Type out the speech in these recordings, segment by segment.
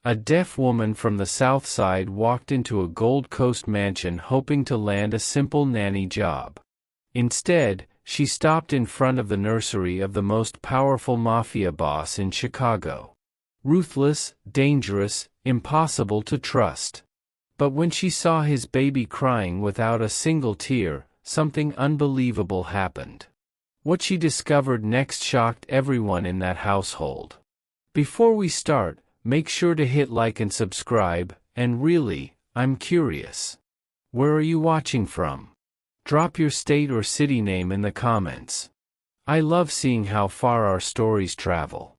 A deaf woman from the South Side walked into a Gold Coast mansion hoping to land a simple nanny job. Instead, she stopped in front of the nursery of the most powerful mafia boss in Chicago. Ruthless, dangerous, impossible to trust. But when she saw his baby crying without a single tear, something unbelievable happened. What she discovered next shocked everyone in that household. Before we start, make sure to hit like and subscribe, and really, I'm curious. Where are you watching from? Drop your state or city name in the comments. I love seeing how far our stories travel.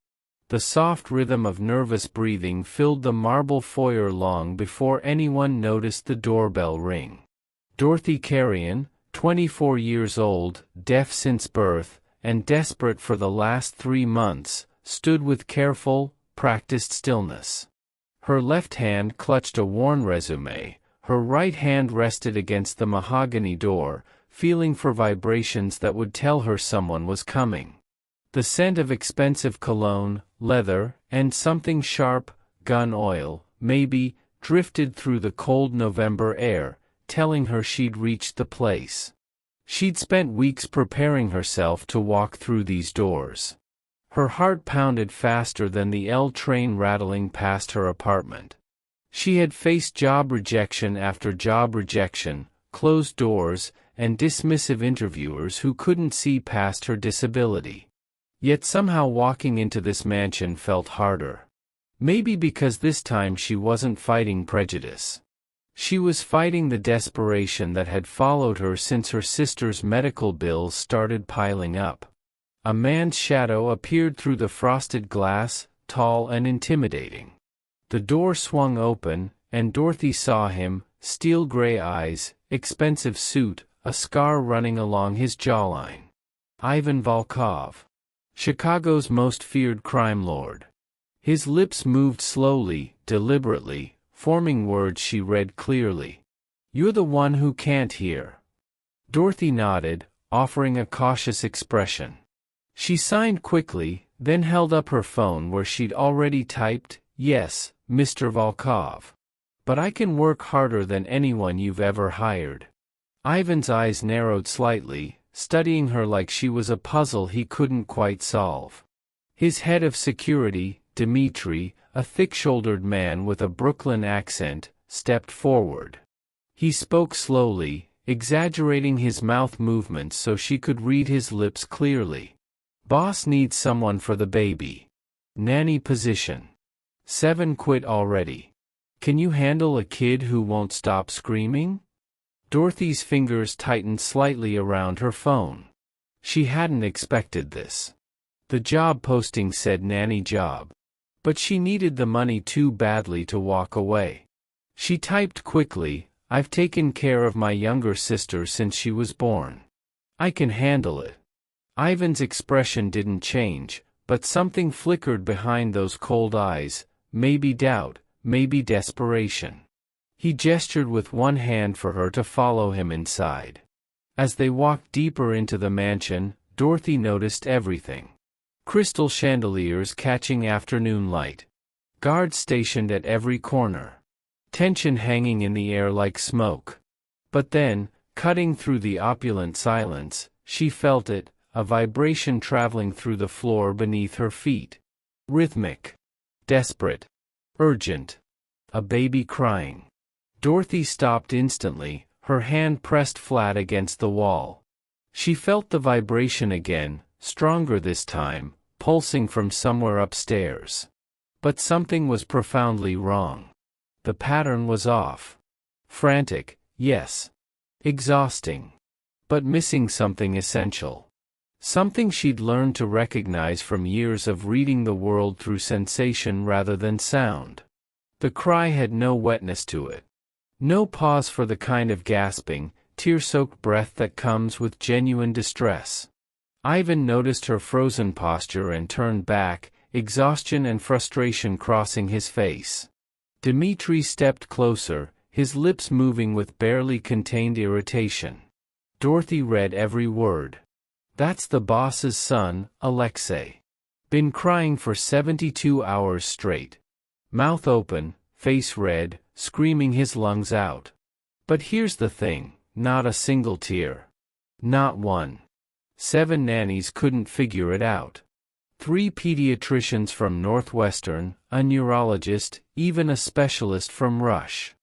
The soft rhythm of nervous breathing filled the marble foyer long before anyone noticed the doorbell ring. Dorothy Carrion, 24 years old, deaf since birth, and desperate for the last 3 months, stood with careful, practiced stillness. Her left hand clutched a worn resume, her right hand rested against the mahogany door, feeling for vibrations that would tell her someone was coming. The scent of expensive cologne, leather, and something sharp, gun oil, maybe, drifted through the cold November air, telling her she'd reached the place. She'd spent weeks preparing herself to walk through these doors. Her heart pounded faster than the L train rattling past her apartment. She had faced job rejection after job rejection, closed doors, and dismissive interviewers who couldn't see past her disability. Yet somehow walking into this mansion felt harder. Maybe because this time she wasn't fighting prejudice. She was fighting the desperation that had followed her since her sister's medical bills started piling up. A man's shadow appeared through the frosted glass, tall and intimidating. The door swung open, and Dorothy saw him, steel-gray eyes, expensive suit, a scar running along his jawline. Ivan Volkov. Chicago's most feared crime lord. His lips moved slowly, deliberately, forming words she read clearly. "You're the one who can't hear." Dorothy nodded, offering a cautious expression. She signed quickly, then held up her phone where she'd already typed, "Yes, Mr. Volkov. But I can work harder than anyone you've ever hired." Ivan's eyes narrowed slightly, studying her like she was a puzzle he couldn't quite solve. His head of security, Dmitri, a thick-shouldered man with a Brooklyn accent, stepped forward. He spoke slowly, exaggerating his mouth movements so she could read his lips clearly. "Boss needs someone for the baby. Nanny position. 7 quit already. Can you handle a kid who won't stop screaming?" Dorothy's fingers tightened slightly around her phone. She hadn't expected this. The job posting said nanny job. But she needed the money too badly to walk away. She typed quickly, "I've taken care of my younger sister since she was born. I can handle it." Ivan's expression didn't change, but something flickered behind those cold eyes, maybe doubt, maybe desperation. He gestured with one hand for her to follow him inside. As they walked deeper into the mansion, Dorothy noticed everything. Crystal chandeliers catching afternoon light. Guards stationed at every corner. Tension hanging in the air like smoke. But then, cutting through the opulent silence, she felt it, a vibration traveling through the floor beneath her feet. Rhythmic. Desperate. Urgent. A baby crying. Dorothy stopped instantly, her hand pressed flat against the wall. She felt the vibration again, stronger this time, pulsing from somewhere upstairs. But something was profoundly wrong. The pattern was off. Frantic, yes. Exhausting. But missing something essential. Something she'd learned to recognize from years of reading the world through sensation rather than sound. The cry had no wetness to it. No pause for the kind of gasping, tear-soaked breath that comes with genuine distress. Ivan noticed her frozen posture and turned back, exhaustion and frustration crossing his face. Dmitri stepped closer, his lips moving with barely contained irritation. Dorothy read every word. "That's the boss's son, Alexei. Been crying for 72 hours straight. Mouth open, face red, screaming his lungs out. But here's the thing, not a single tear. Not one. 7 nannies couldn't figure it out. 3 pediatricians from Northwestern, a neurologist, even a specialist from Rush.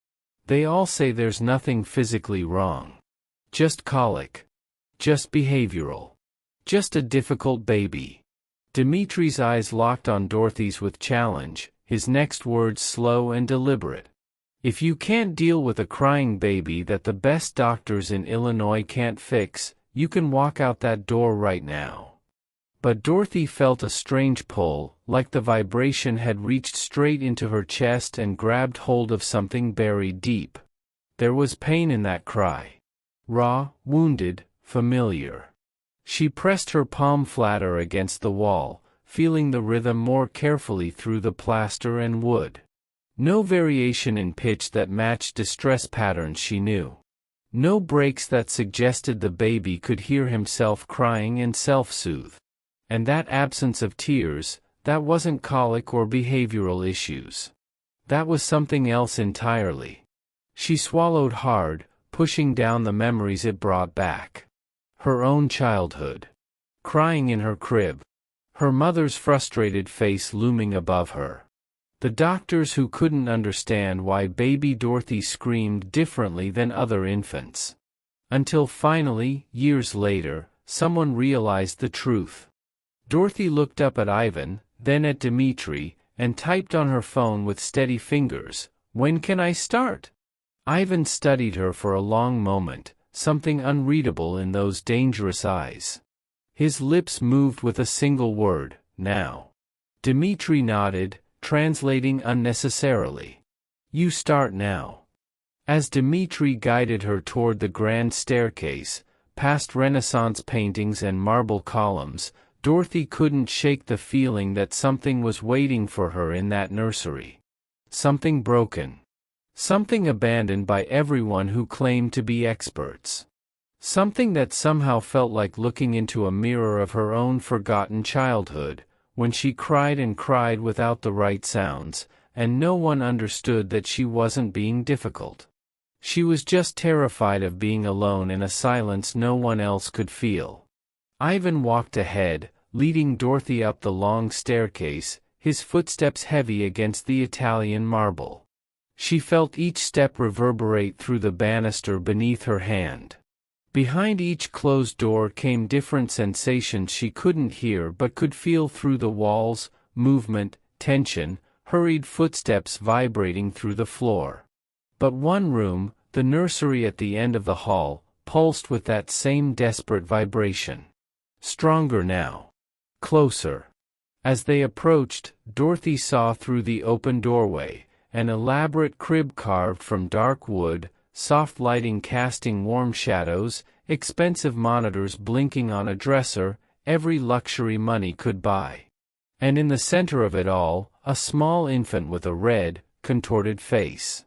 They all say there's nothing physically wrong. Just colic. Just behavioral. Just a difficult baby. Dimitri's eyes locked on Dorothy's with challenge, his next words slow and deliberate. If you can't deal with a crying baby that the best doctors in Illinois can't fix, you can walk out that door right now. But Dorothy felt a strange pull, like the vibration had reached straight into her chest and grabbed hold of something buried deep. There was pain in that cry. Raw, wounded, familiar. She pressed her palm flatter against the wall, feeling the rhythm more carefully through the plaster and wood. No variation in pitch that matched distress patterns she knew. No breaks that suggested the baby could hear himself crying and self-soothe. And that absence of tears, that wasn't colic or behavioral issues. That was something else entirely. She swallowed hard, pushing down the memories it brought back. Her own childhood. Crying in her crib. Her mother's frustrated face looming above her. The doctors who couldn't understand why baby Dorothy screamed differently than other infants. Until finally, years later, someone realized the truth. Dorothy looked up at Ivan, then at Dimitri, and typed on her phone with steady fingers, "When can I start?" Ivan studied her for a long moment, something unreadable in those dangerous eyes. His lips moved with a single word, "Now." Dimitri nodded, translating unnecessarily. "You start now." As Dimitri guided her toward the grand staircase, past Renaissance paintings and marble columns, Dorothy couldn't shake the feeling that something was waiting for her in that nursery. Something broken. Something abandoned by everyone who claimed to be experts. Something that somehow felt like looking into a mirror of her own forgotten childhood, when she cried and cried without the right sounds, and no one understood that she wasn't being difficult. She was just terrified of being alone in a silence no one else could feel. Ivan walked ahead, leading Dorothy up the long staircase, his footsteps heavy against the Italian marble. She felt each step reverberate through the banister beneath her hand. Behind each closed door came different sensations she couldn't hear but could feel through the walls: movement, tension, hurried footsteps vibrating through the floor. But one room, the nursery at the end of the hall, pulsed with that same desperate vibration. Stronger now. Closer. As they approached, Dorothy saw through the open doorway, an elaborate crib carved from dark wood, soft lighting casting warm shadows, expensive monitors blinking on a dresser, every luxury money could buy. And in the center of it all, a small infant with a red, contorted face.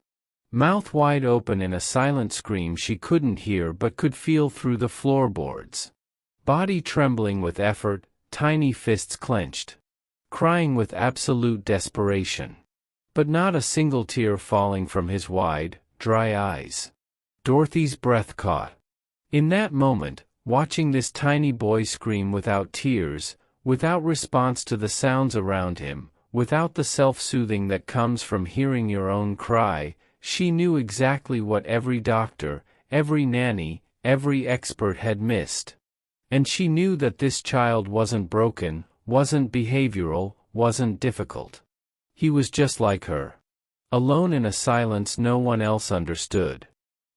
Mouth wide open in a silent scream she couldn't hear but could feel through the floorboards. Body trembling with effort, tiny fists clenched. Crying with absolute desperation. But not a single tear falling from his wide, dry eyes. Dorothy's breath caught. In that moment, watching this tiny boy scream without tears, without response to the sounds around him, without the self-soothing that comes from hearing your own cry, she knew exactly what every doctor, every nanny, every expert had missed. And she knew that this child wasn't broken, wasn't behavioral, wasn't difficult. He was just like her. Alone in a silence no one else understood.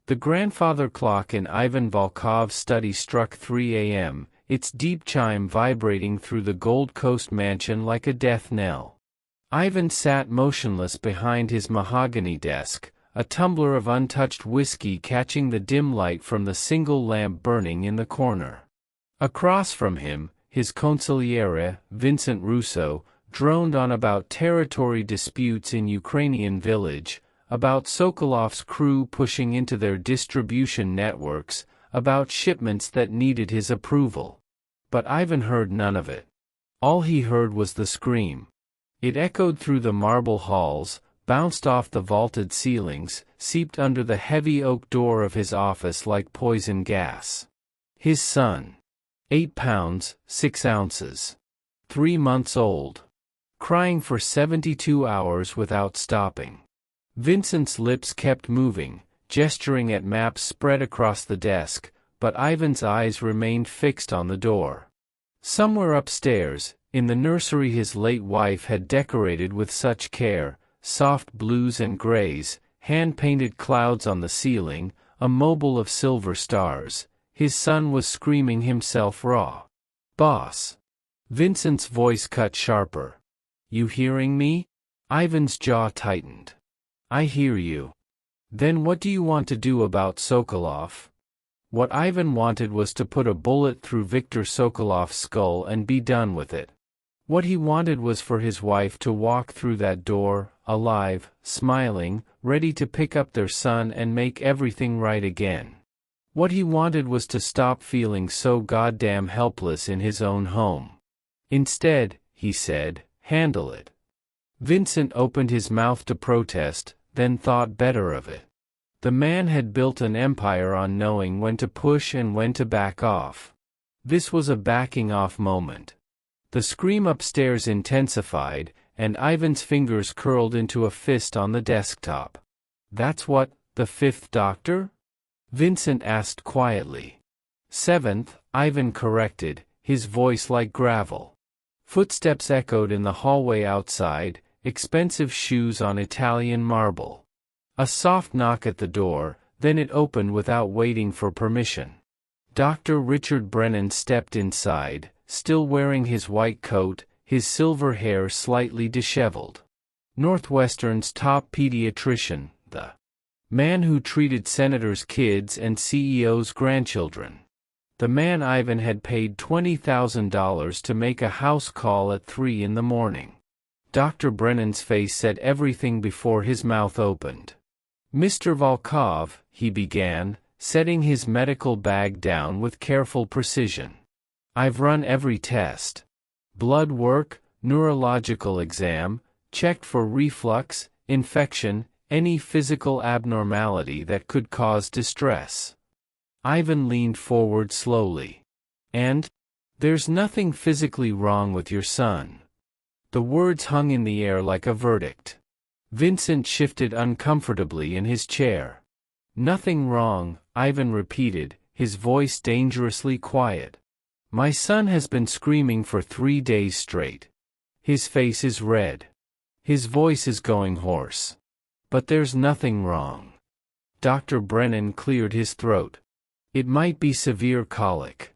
The grandfather clock in Ivan Volkov's study struck 3 a.m., its deep chime vibrating through the Gold Coast mansion like a death knell. Ivan sat motionless behind his mahogany desk, a tumbler of untouched whiskey catching the dim light from the single lamp burning in the corner. Across from him, his consigliere, Vincent Russo, droned on about territory disputes in Ukrainian village, about Sokolov's crew pushing into their distribution networks, about shipments that needed his approval. But Ivan heard none of it. All he heard was the scream. It echoed through the marble halls, bounced off the vaulted ceilings, seeped under the heavy oak door of his office like poison gas. His son. 8 pounds, 6 ounces. 3 months old. Crying for 72 hours without stopping. Vincent's lips kept moving, gesturing at maps spread across the desk, but Ivan's eyes remained fixed on the door. Somewhere upstairs, in the nursery his late wife had decorated with such care, soft blues and grays, hand-painted clouds on the ceiling, a mobile of silver stars, his son was screaming himself raw. "Boss!" Vincent's voice cut sharper. "You hearing me?" Ivan's jaw tightened. "I hear you." "Then what do you want to do about Sokolov?" What Ivan wanted was to put a bullet through Viktor Sokolov's skull and be done with it. What he wanted was for his wife to walk through that door, alive, smiling, ready to pick up their son and make everything right again. What he wanted was to stop feeling so goddamn helpless in his own home. Instead, he said, "Handle it." Vincent opened his mouth to protest, then thought better of it. The man had built an empire on knowing when to push and when to back off. This was a backing off moment. The scream upstairs intensified, and Ivan's fingers curled into a fist on the desktop. "That's what, the 5th Doctor?" Vincent asked quietly. "7th," Ivan corrected, his voice like gravel. Footsteps echoed in the hallway outside, expensive shoes on Italian marble. A soft knock at the door, then it opened without waiting for permission. Dr. Richard Brennan stepped inside, still wearing his white coat, his silver hair slightly disheveled. Northwestern's top pediatrician, the man who treated senators' kids and CEOs' grandchildren. The man Ivan had paid $20,000 to make a house call at 3 in the morning. Dr. Brennan's face said everything before his mouth opened. "Mr. Volkov," he began, setting his medical bag down with careful precision. "I've run every test. Blood work, neurological exam, checked for reflux, infection, any physical abnormality that could cause distress." Ivan leaned forward slowly. "And? There's nothing physically wrong with your son." The words hung in the air like a verdict. Vincent shifted uncomfortably in his chair. "Nothing wrong," Ivan repeated, his voice dangerously quiet. "My son has been screaming for 3 days straight. His face is red. His voice is going hoarse. But there's nothing wrong." Dr. Brennan cleared his throat. "It might be severe colic.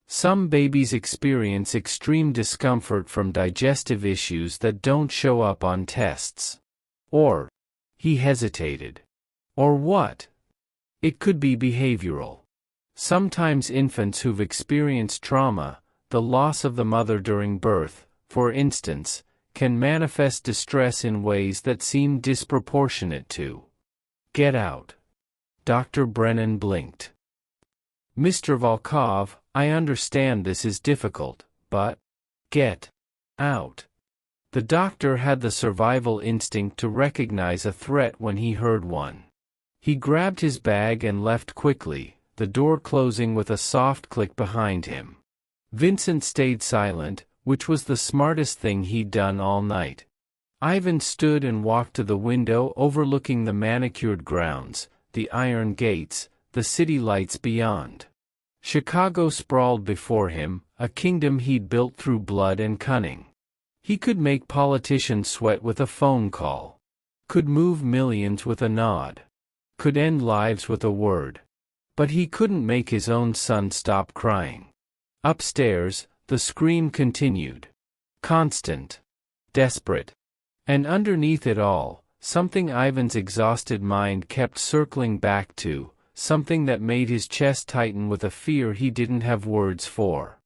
Some babies experience extreme discomfort from digestive issues that don't show up on tests. Or," he hesitated. "Or what? It could be behavioral. Sometimes infants who've experienced trauma, the loss of the mother during birth, for instance, can manifest distress in ways that seem disproportionate to." "Get out." Dr. Brennan blinked. "Mr. Volkov, I understand this is difficult, but get out." The doctor had the survival instinct to recognize a threat when he heard one. He grabbed his bag and left quickly, the door closing with a soft click behind him. Vincent stayed silent, which was the smartest thing he'd done all night. Ivan stood and walked to the window overlooking the manicured grounds, the iron gates, the city lights beyond. Chicago sprawled before him, a kingdom he'd built through blood and cunning. He could make politicians sweat with a phone call. Could move millions with a nod. Could end lives with a word. But he couldn't make his own son stop crying. Upstairs, the scream continued. Constant. Desperate. And underneath it all, something Ivan's exhausted mind kept circling back to, something that made his chest tighten with a fear he didn't have words for.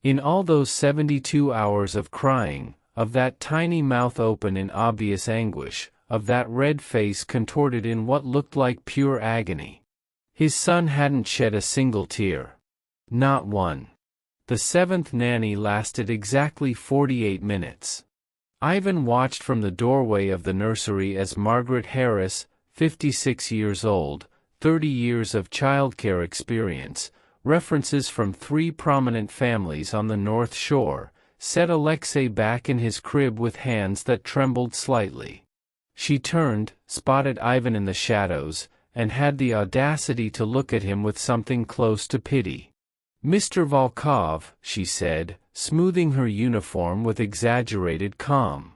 In all those 72 hours of crying, of that tiny mouth open in obvious anguish, of that red face contorted in what looked like pure agony, his son hadn't shed a single tear. Not one. The 7th nanny lasted exactly 48 minutes. Ivan watched from the doorway of the nursery as Margaret Harris, 56 years old, 30 years of childcare experience, references from 3 prominent families on the North Shore, set Alexei back in his crib with hands that trembled slightly. She turned, spotted Ivan in the shadows, and had the audacity to look at him with something close to pity. "Mr. Volkov," she said, smoothing her uniform with exaggerated calm.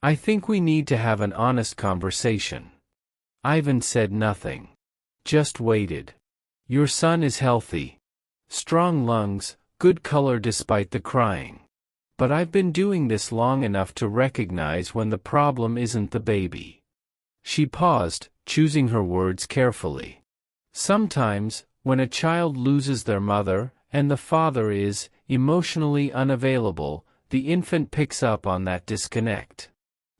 "I think we need to have an honest conversation." Ivan said nothing. Just waited. "Your son is healthy. Strong lungs, good color despite the crying. But I've been doing this long enough to recognize when the problem isn't the baby." She paused, choosing her words carefully. "Sometimes, when a child loses their mother, and the father is emotionally unavailable, the infant picks up on that disconnect.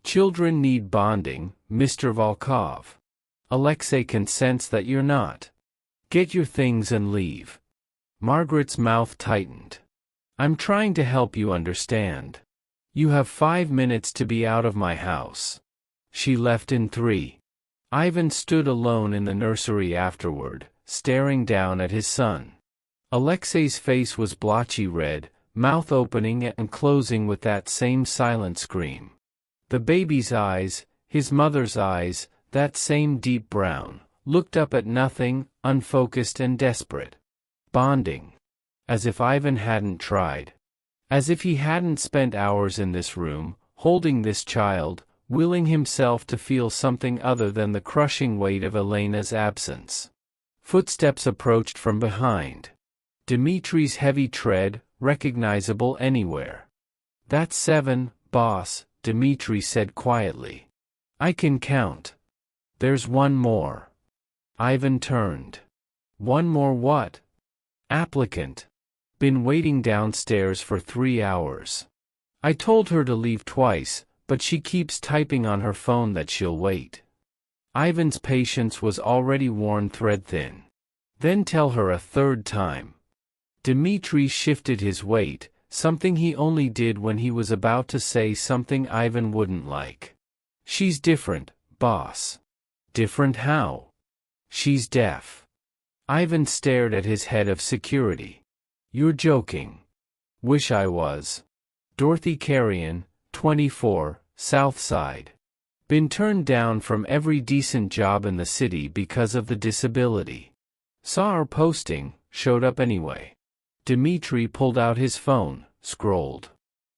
Children need bonding, Mr. Volkov. Alexei can sense that you're not. Get your things and leave." Margaret's mouth tightened. "I'm trying to help you understand. You have 5 minutes to be out of my house." She left in 3. Ivan stood alone in the nursery afterward, staring down at his son. Alexei's face was blotchy red, mouth opening and closing with that same silent scream. The baby's eyes, his mother's eyes, that same deep brown, looked up at nothing, unfocused and desperate. Bonding. As if Ivan hadn't tried. As if he hadn't spent hours in this room, holding this child, willing himself to feel something other than the crushing weight of Elena's absence. Footsteps approached from behind. Dimitri's heavy tread, recognizable anywhere. "That's 7, boss," Dimitri said quietly. "I can count." "There's one more." Ivan turned. "One more what?" "Applicant. Been waiting downstairs for 3 hours. I told her to leave twice, but she keeps typing on her phone that she'll wait." Ivan's patience was already worn thread-thin. "Then tell her a 3rd time." Dimitri shifted his weight, something he only did when he was about to say something Ivan wouldn't like. "She's different, boss." "Different how?" "She's deaf." Ivan stared at his head of security. "You're joking." "Wish I was." Dorothy Carrion, 24, South Side. Been turned down from every decent job in the city because of the disability. Saw our posting, showed up anyway. Dimitri pulled out his phone, scrolled.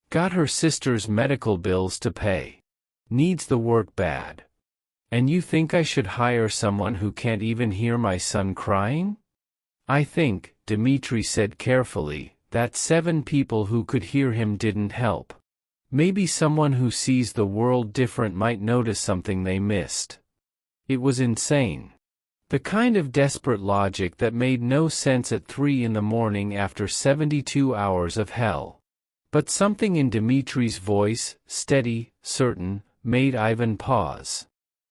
Got her sister's medical bills to pay. Needs the work bad. "And you think I should hire someone who can't even hear my son crying?" "I think," Dimitri said carefully, "that 7 people who could hear him didn't help. Maybe someone who sees the world different might notice something they missed." It was insane. The kind of desperate logic that made no sense at 3 in the morning after 72 hours of hell. But something in Dimitri's voice, steady, certain, made Ivan pause.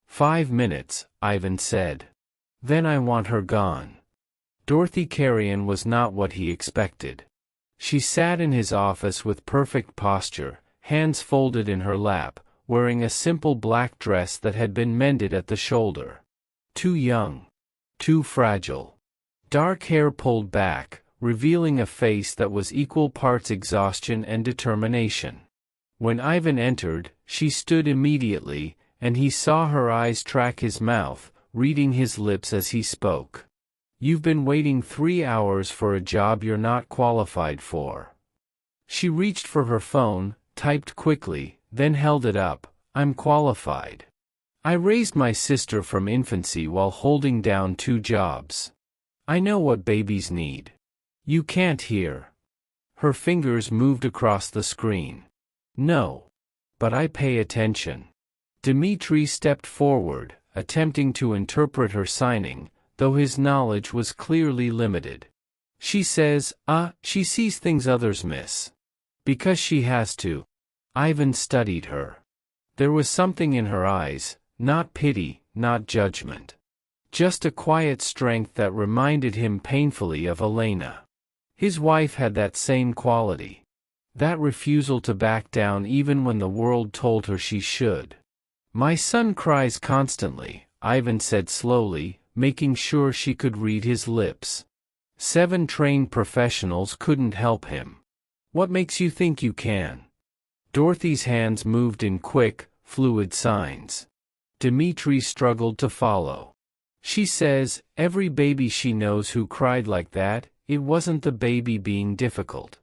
5 minutes, Ivan said. "Then I want her gone." Dorothy Carrion was not what he expected. She sat in his office with perfect posture, hands folded in her lap, wearing a simple black dress that had been mended at the shoulder. Too young. Too fragile. Dark hair pulled back, revealing a face that was equal parts exhaustion and determination. When Ivan entered, she stood immediately, and he saw her eyes track his mouth, reading his lips as he spoke. "You've been waiting 3 hours for a job you're not qualified for." She reached for her phone, typed quickly, then held it up. "I'm qualified. I raised my sister from infancy while holding down 2 jobs. I know what babies need." "You can't hear." Her fingers moved across the screen. "No. But I pay attention." Dimitri stepped forward, attempting to interpret her signing, though his knowledge was clearly limited. "She says, she sees things others miss. Because she has to." Ivan studied her. There was something in her eyes, not pity, not judgment. Just a quiet strength that reminded him painfully of Elena. His wife had that same quality. That refusal to back down even when the world told her she should. My son cries constantly, Ivan said slowly, making sure she could read his lips. 7 trained professionals couldn't help him. What makes you think you can? Dorothy's hands moved in quick, fluid signs. Dmitri struggled to follow. She says, every baby she knows who cried like that, it wasn't the baby being difficult.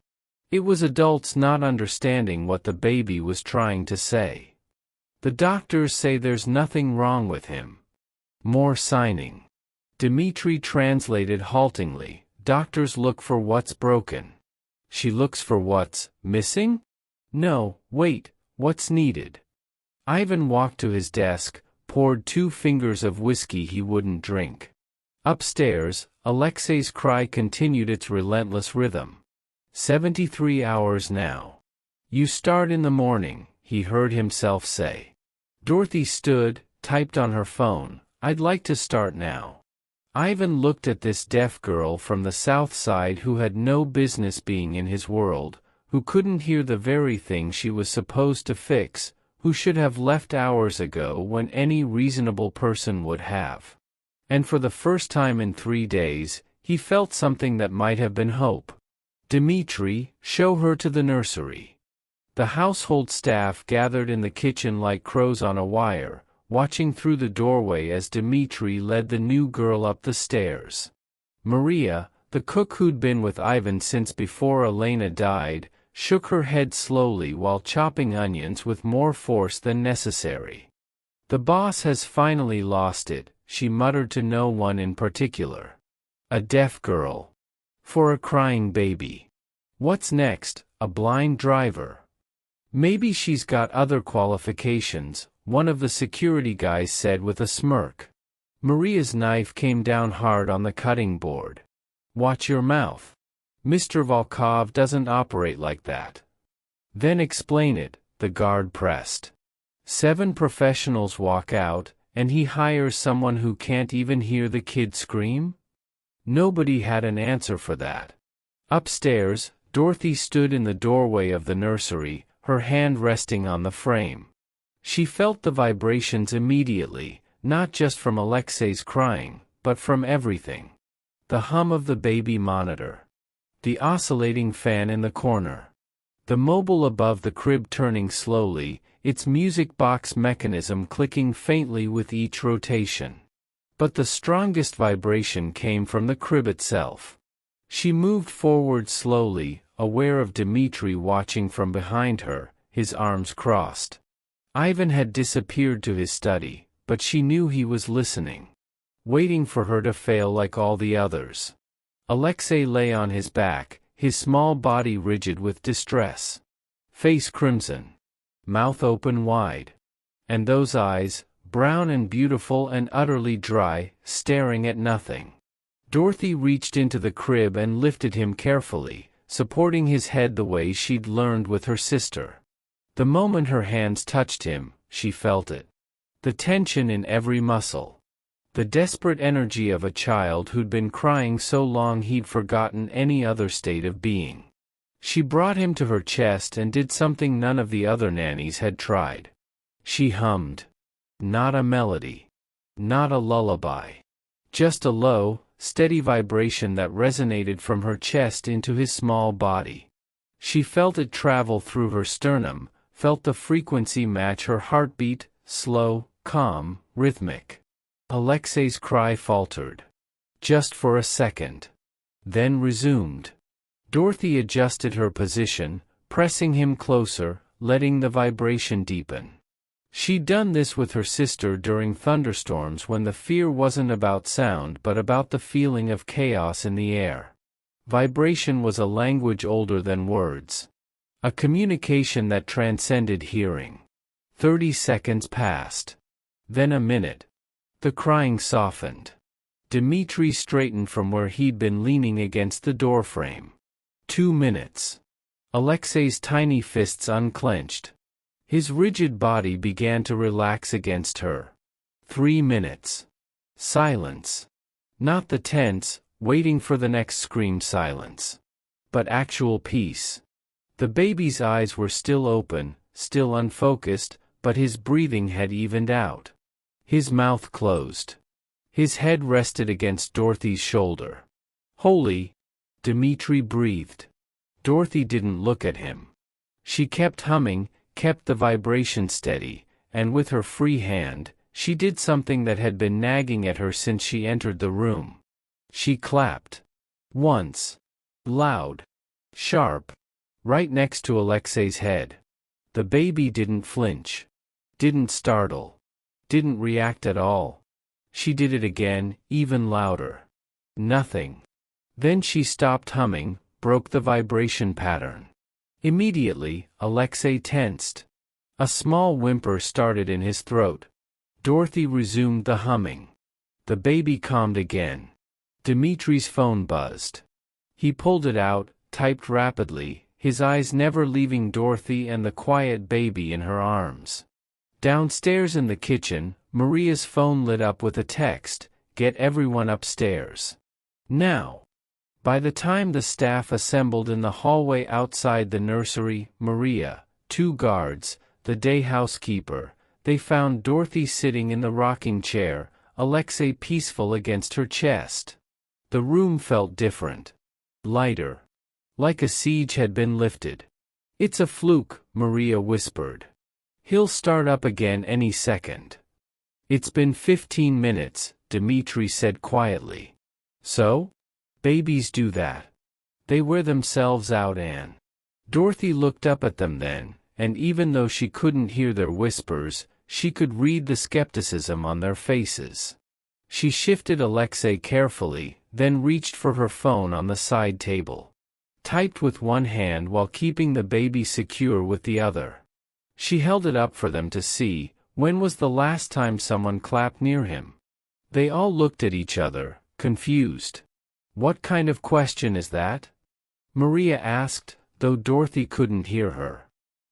It was adults not understanding what the baby was trying to say. The doctors say there's nothing wrong with him. More signing. Dmitri translated haltingly, doctors look for what's broken. She looks for what's missing? No, wait, what's needed? Ivan walked to his desk, poured 2 fingers of whiskey he wouldn't drink. Upstairs, Alexei's cry continued its relentless rhythm. 73 hours now. You start in the morning, he heard himself say. Dorothy stood, typed on her phone, I'd like to start now. Ivan looked at this deaf girl from the south side who had no business being in his world, who couldn't hear the very thing she was supposed to fix, who should have left hours ago when any reasonable person would have. And for the first time in 3 days, he felt something that might have been hope. Dmitri, show her to the nursery. The household staff gathered in the kitchen like crows on a wire, watching through the doorway as Dmitri led the new girl up the stairs. Maria, the cook who'd been with Ivan since before Elena died, shook her head slowly while chopping onions with more force than necessary. The boss has finally lost it, she muttered to no one in particular. A deaf girl. For a crying baby. What's next, a blind driver? Maybe she's got other qualifications, one of the security guys said with a smirk. Maria's knife came down hard on the cutting board. Watch your mouth. Mr. Volkov doesn't operate like that. Then explain it, the guard pressed. 7 professionals walk out, and he hires someone who can't even hear the kid scream? Nobody had an answer for that. Upstairs, Dorothy stood in the doorway of the nursery, her hand resting on the frame. She felt the vibrations immediately, not just from Alexei's crying, but from everything. The hum of the baby monitor. The oscillating fan in the corner. The mobile above the crib turning slowly, its music box mechanism clicking faintly with each rotation. But the strongest vibration came from the crib itself. She moved forward slowly, aware of Dmitri watching from behind her, his arms crossed. Ivan had disappeared to his study, but she knew he was listening. Waiting for her to fail like all the others. Alexei lay on his back, his small body rigid with distress. Face crimson. Mouth open wide. And those eyes, brown and beautiful and utterly dry, staring at nothing. Dorothy reached into the crib and lifted him carefully, supporting his head the way she'd learned with her sister. The moment her hands touched him, she felt it. The tension in every muscle. The desperate energy of a child who'd been crying so long he'd forgotten any other state of being. She brought him to her chest and did something none of the other nannies had tried. She hummed. Not a melody. Not a lullaby. Just a low, steady vibration that resonated from her chest into his small body. She felt it travel through her sternum, felt the frequency match her heartbeat, slow, calm, rhythmic. Alexei's cry faltered. Just for a second. Then resumed. Dorothy adjusted her position, pressing him closer, letting the vibration deepen. She'd done this with her sister during thunderstorms when the fear wasn't about sound but about the feeling of chaos in the air. Vibration was a language older than words. A communication that transcended hearing. 30 seconds passed. Then a minute. The crying softened. Dmitri straightened from where he'd been leaning against the doorframe. 2 minutes. Alexei's tiny fists unclenched. His rigid body began to relax against her. 3 minutes. Silence. Not the tense, waiting for the next scream silence. But actual peace. The baby's eyes were still open, still unfocused, but his breathing had evened out. His mouth closed. His head rested against Dorothy's shoulder. "Holy," Dmitri breathed. Dorothy didn't look at him. She kept humming, kept the vibration steady, and with her free hand, she did something that had been nagging at her since she entered the room. She clapped. Once. Loud. Sharp. Right next to Alexei's head. The baby didn't flinch. Didn't startle. Didn't react at all. She did it again, even louder. Nothing. Then she stopped humming, broke the vibration pattern. Immediately, Alexei tensed. A small whimper started in his throat. Dorothy resumed the humming. The baby calmed again. Dmitri's phone buzzed. He pulled it out, typed rapidly, his eyes never leaving Dorothy and the quiet baby in her arms. Downstairs in the kitchen, Maria's phone lit up with a text, "Get everyone upstairs. Now." By the time the staff assembled in the hallway outside the nursery, Maria, 2 guards, the day housekeeper, they found Dorothy sitting in the rocking chair, Alexei peaceful against her chest. The room felt different. Lighter. Like a siege had been lifted. "It's a fluke," Maria whispered. "He'll start up again any second." "It's been 15 minutes, Dmitri said quietly. "So? Babies do that. They wear themselves out, Anne." Dorothy looked up at them then, and even though she couldn't hear their whispers, she could read the skepticism on their faces. She shifted Alexei carefully, then reached for her phone on the side table. Typed with one hand while keeping the baby secure with the other. She held it up for them to see. When was the last time someone clapped near him? They all looked at each other, confused. "What kind of question is that?" Maria asked, though Dorothy couldn't hear her.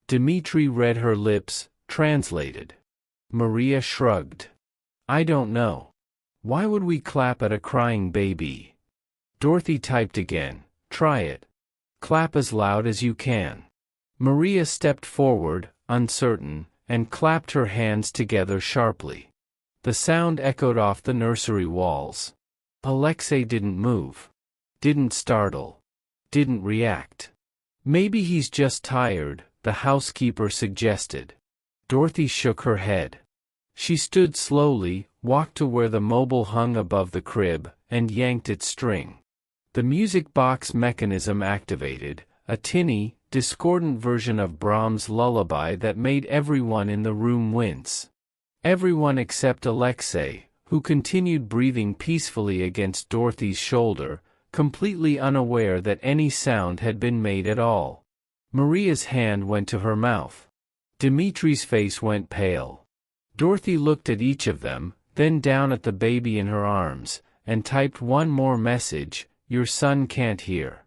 Dmitri read her lips, translated. Maria shrugged. "I don't know. Why would we clap at a crying baby?" Dorothy typed again, "Try it. Clap as loud as you can." Maria stepped forward, uncertain, and clapped her hands together sharply. The sound echoed off the nursery walls. Alexei didn't move. Didn't startle. Didn't react. "Maybe he's just tired," the housekeeper suggested. Dorothy shook her head. She stood slowly, walked to where the mobile hung above the crib, and yanked its string. The music box mechanism activated, a tinny, discordant version of Brahms' lullaby that made everyone in the room wince. Everyone except Alexei, who continued breathing peacefully against Dorothy's shoulder, completely unaware that any sound had been made at all. Maria's hand went to her mouth. Dmitri's face went pale. Dorothy looked at each of them, then down at the baby in her arms, and typed one more message, "Your son can't hear."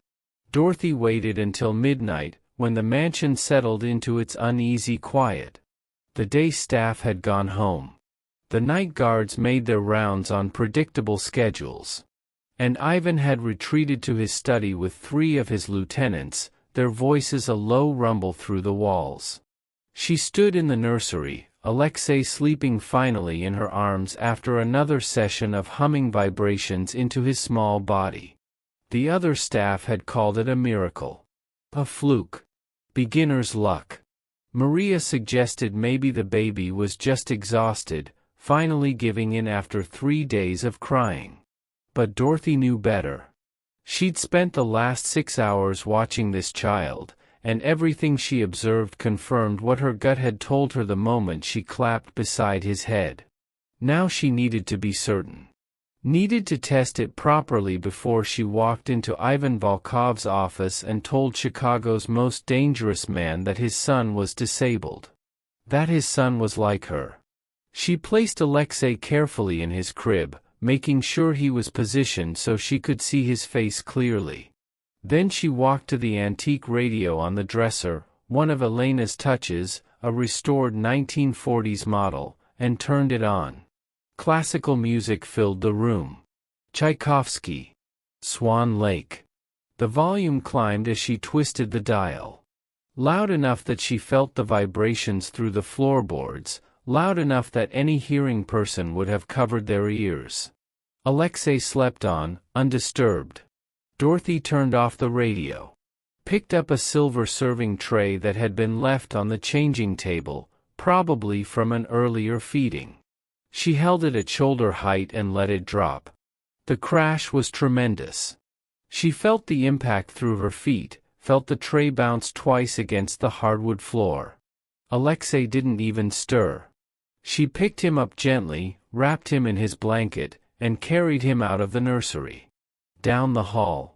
Dorothy waited until midnight, when the mansion settled into its uneasy quiet. The day staff had gone home. The night guards made their rounds on predictable schedules. And Ivan had retreated to his study with 3 of his lieutenants, their voices a low rumble through the walls. She stood in the nursery, Alexei sleeping finally in her arms after another session of humming vibrations into his small body. The other staff had called it a miracle. A fluke. Beginner's luck. Maria suggested maybe the baby was just exhausted, finally giving in after 3 days of crying. But Dorothy knew better. She'd spent the last 6 hours watching this child, and everything she observed confirmed what her gut had told her the moment she clapped beside his head. Now she needed to be certain. Needed to test it properly before she walked into Ivan Volkov's office and told Chicago's most dangerous man that his son was disabled. That his son was like her. She placed Alexei carefully in his crib, making sure he was positioned so she could see his face clearly. Then she walked to the antique radio on the dresser, one of Elena's touches, a restored 1940s model, and turned it on. Classical music filled the room. Tchaikovsky. Swan Lake. The volume climbed as she twisted the dial. Loud enough that she felt the vibrations through the floorboards, loud enough that any hearing person would have covered their ears. Alexei slept on, undisturbed. Dorothy turned off the radio. Picked up a silver serving tray that had been left on the changing table, probably from an earlier feeding. She held it at shoulder height and let it drop. The crash was tremendous. She felt the impact through her feet, felt the tray bounce twice against the hardwood floor. Alexei didn't even stir. She picked him up gently, wrapped him in his blanket, and carried him out of the nursery. Down the hall.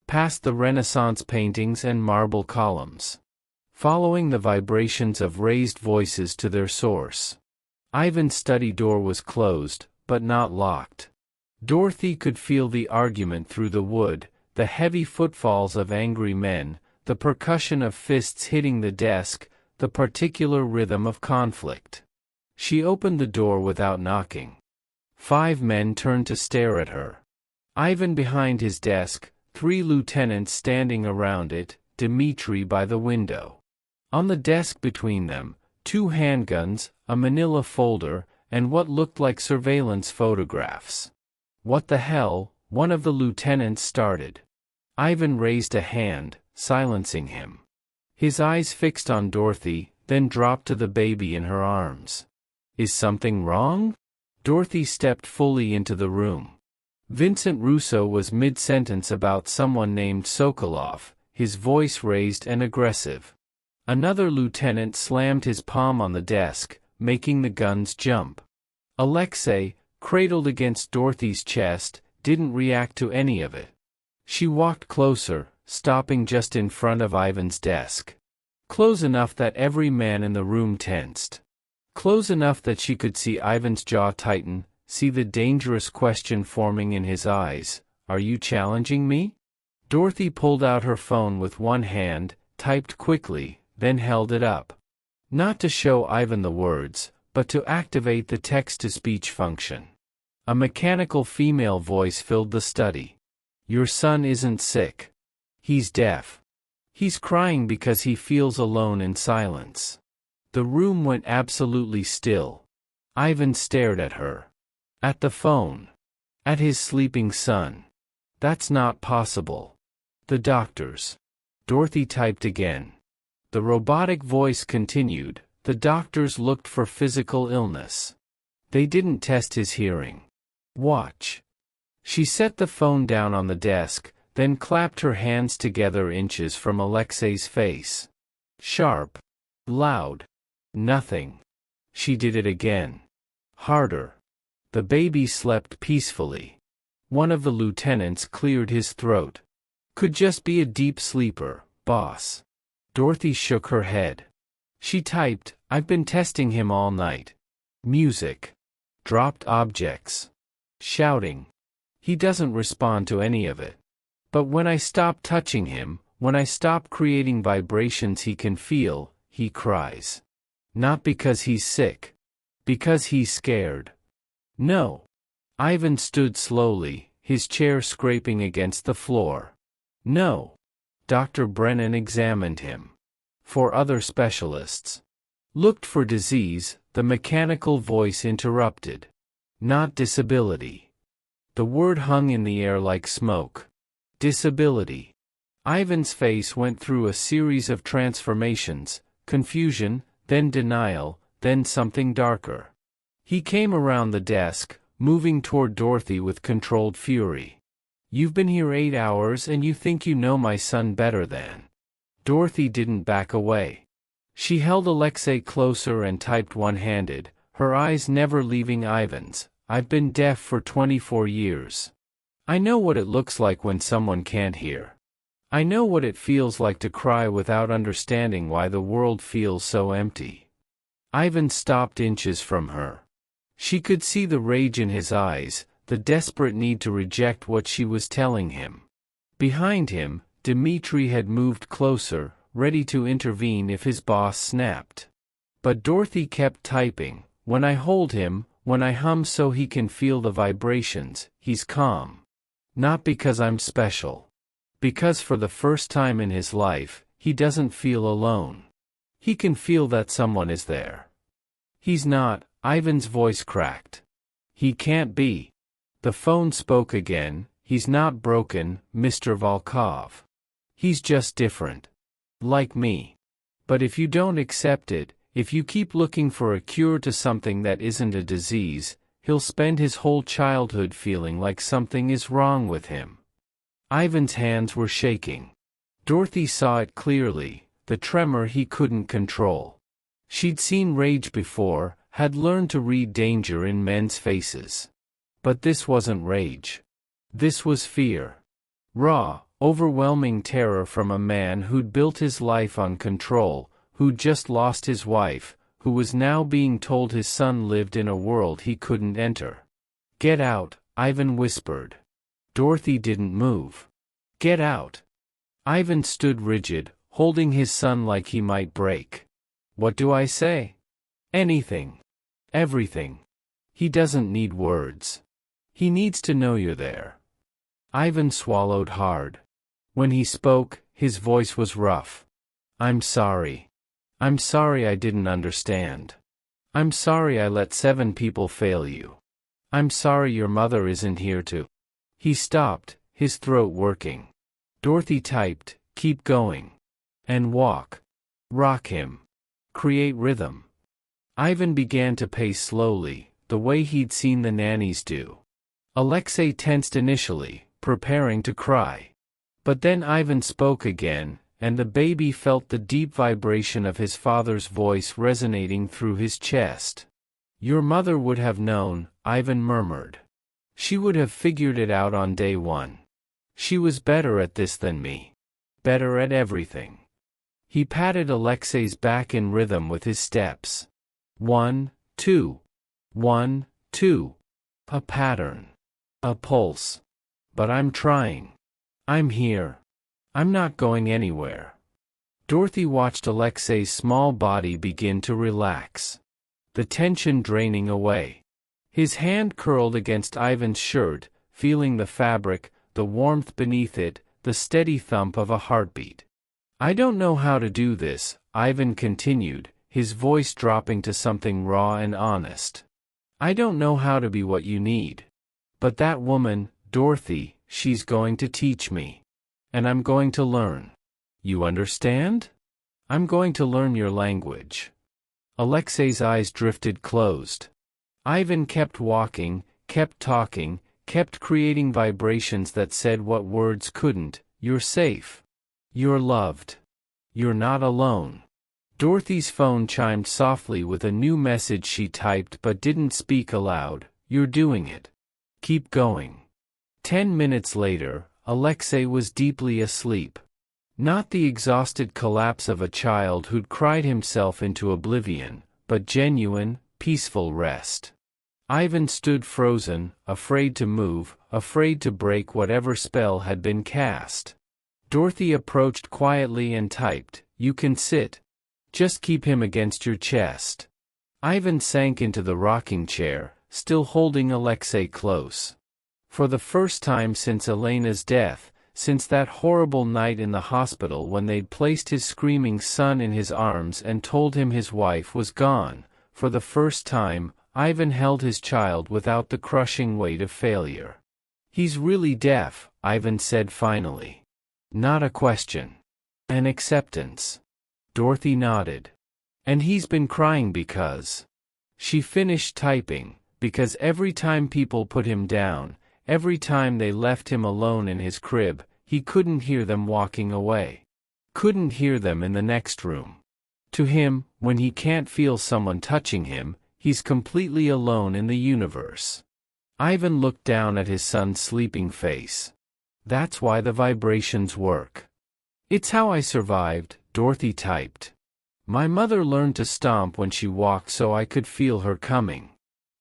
Past the Renaissance paintings and marble columns. Following the vibrations of raised voices to their source. Ivan's study door was closed, but not locked. Dorothy could feel the argument through the wood, the heavy footfalls of angry men, the percussion of fists hitting the desk, the particular rhythm of conflict. She opened the door without knocking. 5 men turned to stare at her. Ivan behind his desk, 3 lieutenants standing around it, Dmitri by the window. On the desk between them, 2 handguns, a manila folder, and what looked like surveillance photographs. "What the hell?" one of the lieutenants started. Ivan raised a hand, silencing him. His eyes fixed on Dorothy, then dropped to the baby in her arms. "Is something wrong?" Dorothy stepped fully into the room. Vincent Russo was mid-sentence about someone named Sokolov, his voice raised and aggressive. Another lieutenant slammed his palm on the desk, making the guns jump. Alexei, cradled against Dorothy's chest, didn't react to any of it. She walked closer, stopping just in front of Ivan's desk. Close enough that every man in the room tensed. Close enough that she could see Ivan's jaw tighten, see the dangerous question forming in his eyes. "Are you challenging me?" Dorothy pulled out her phone with one hand, typed quickly, then held it up. Not to show Ivan the words, but to activate the text-to-speech function. A mechanical female voice filled the study. "Your son isn't sick. He's deaf. He's crying because he feels alone in silence." The room went absolutely still. Ivan stared at her. At the phone. At his sleeping son. "That's not possible. The doctors." Dorothy typed again. The robotic voice continued. "The doctors looked for physical illness. They didn't test his hearing. Watch." She set the phone down on the desk, then clapped her hands together inches from Alexei's face. Sharp. Loud. Nothing. She did it again. Harder. The baby slept peacefully. One of the lieutenants cleared his throat. "Could just be a deep sleeper, boss." Dorothy shook her head. She typed, "I've been testing him all night. Music. Dropped objects. Shouting. He doesn't respond to any of it. But when I stop touching him, when I stop creating vibrations he can feel, he cries. Not because he's sick. Because he's scared." "No." Ivan stood slowly, his chair scraping against the floor. "No." Dr. Brennan examined him. "For other specialists. Looked for disease," the mechanical voice interrupted. "Not disability." The word hung in the air like smoke. Disability. Ivan's face went through a series of transformations, confusion, then denial, then something darker. He came around the desk, moving toward Dorothy with controlled fury. "You've been here 8 hours and you think you know my son better than." Dorothy didn't back away. She held Alexei closer and typed one-handed, her eyes never leaving Ivan's. "I've been deaf for 24 years. I know what it looks like when someone can't hear. I know what it feels like to cry without understanding why the world feels so empty." Ivan stopped inches from her. She could see the rage in his eyes, the desperate need to reject what she was telling him. Behind him, Dmitri had moved closer, ready to intervene if his boss snapped. But Dorothy kept typing, "When I hold him, when I hum so he can feel the vibrations, he's calm. Not because I'm special. Because for the first time in his life, he doesn't feel alone. He can feel that someone is there. He's not, Ivan's voice cracked. He can't be. The phone spoke again. He's not broken, Mr. Volkov. He's just different. Like me. But if you don't accept it, if you keep looking for a cure to something that isn't a disease, he'll spend his whole childhood feeling like something is wrong with him. Ivan's hands were shaking. Dorothy saw it clearly, the tremor he couldn't control. She'd seen rage before, had learned to read danger in men's faces. But this wasn't rage. This was fear. Raw, overwhelming terror from a man who'd built his life on control, who'd just lost his wife, who was now being told his son lived in a world he couldn't enter. "Get out," Ivan whispered. Dorothy didn't move. "Get out." Ivan stood rigid, holding his son like he might break. "What do I say?" "Anything. Everything. He doesn't need words. He needs to know you're there." Ivan swallowed hard. When he spoke, his voice was rough. "I'm sorry. I'm sorry I didn't understand. I'm sorry I let 7 people fail you. I'm sorry your mother isn't here to—" He stopped, his throat working. Dorothy typed, "Keep going. And walk. Rock him. Create rhythm." Ivan began to pace slowly, the way he'd seen the nannies do. Alexei tensed initially, preparing to cry. But then Ivan spoke again, and the baby felt the deep vibration of his father's voice resonating through his chest. "Your mother would have known," Ivan murmured. "She would have figured it out on day 1. She was better at this than me. Better at everything." He patted Alexei's back in rhythm with his steps. 1, 2. 1, 2. A pattern. A pulse. "But I'm trying. I'm here. I'm not going anywhere." Dorothy watched Alexei's small body begin to relax. The tension draining away. His hand curled against Ivan's shirt, feeling the fabric, the warmth beneath it, the steady thump of a heartbeat. "I don't know how to do this," Ivan continued, his voice dropping to something raw and honest. "I don't know how to be what you need. But that woman, Dorothy, she's going to teach me. And I'm going to learn. You understand? I'm going to learn your language." Alexei's eyes drifted closed. Ivan kept walking, kept talking, kept creating vibrations that said what words couldn't. "You're safe. You're loved. You're not alone." Dorothy's phone chimed softly with a new message she typed but didn't speak aloud. "You're doing it. Keep going." 10 minutes later, Alexei was deeply asleep. Not the exhausted collapse of a child who'd cried himself into oblivion, but genuine, peaceful rest. Ivan stood frozen, afraid to move, afraid to break whatever spell had been cast. Dorothy approached quietly and typed, "You can sit. Just keep him against your chest." Ivan sank into the rocking chair, still holding Alexei close. For the first time since Elena's death, since that horrible night in the hospital when they'd placed his screaming son in his arms and told him his wife was gone, for the first time, Ivan held his child without the crushing weight of failure. "He's really deaf," Ivan said finally. Not a question. An acceptance. Dorothy nodded. "And he's been crying because—" She finished typing, "because every time people put him down, every time they left him alone in his crib, he couldn't hear them walking away. Couldn't hear them in the next room. To him, when he can't feel someone touching him, he's completely alone in the universe." Ivan looked down at his son's sleeping face. "That's why the vibrations work." "It's how I survived," Dorothy typed. "My mother learned to stomp when she walked so I could feel her coming.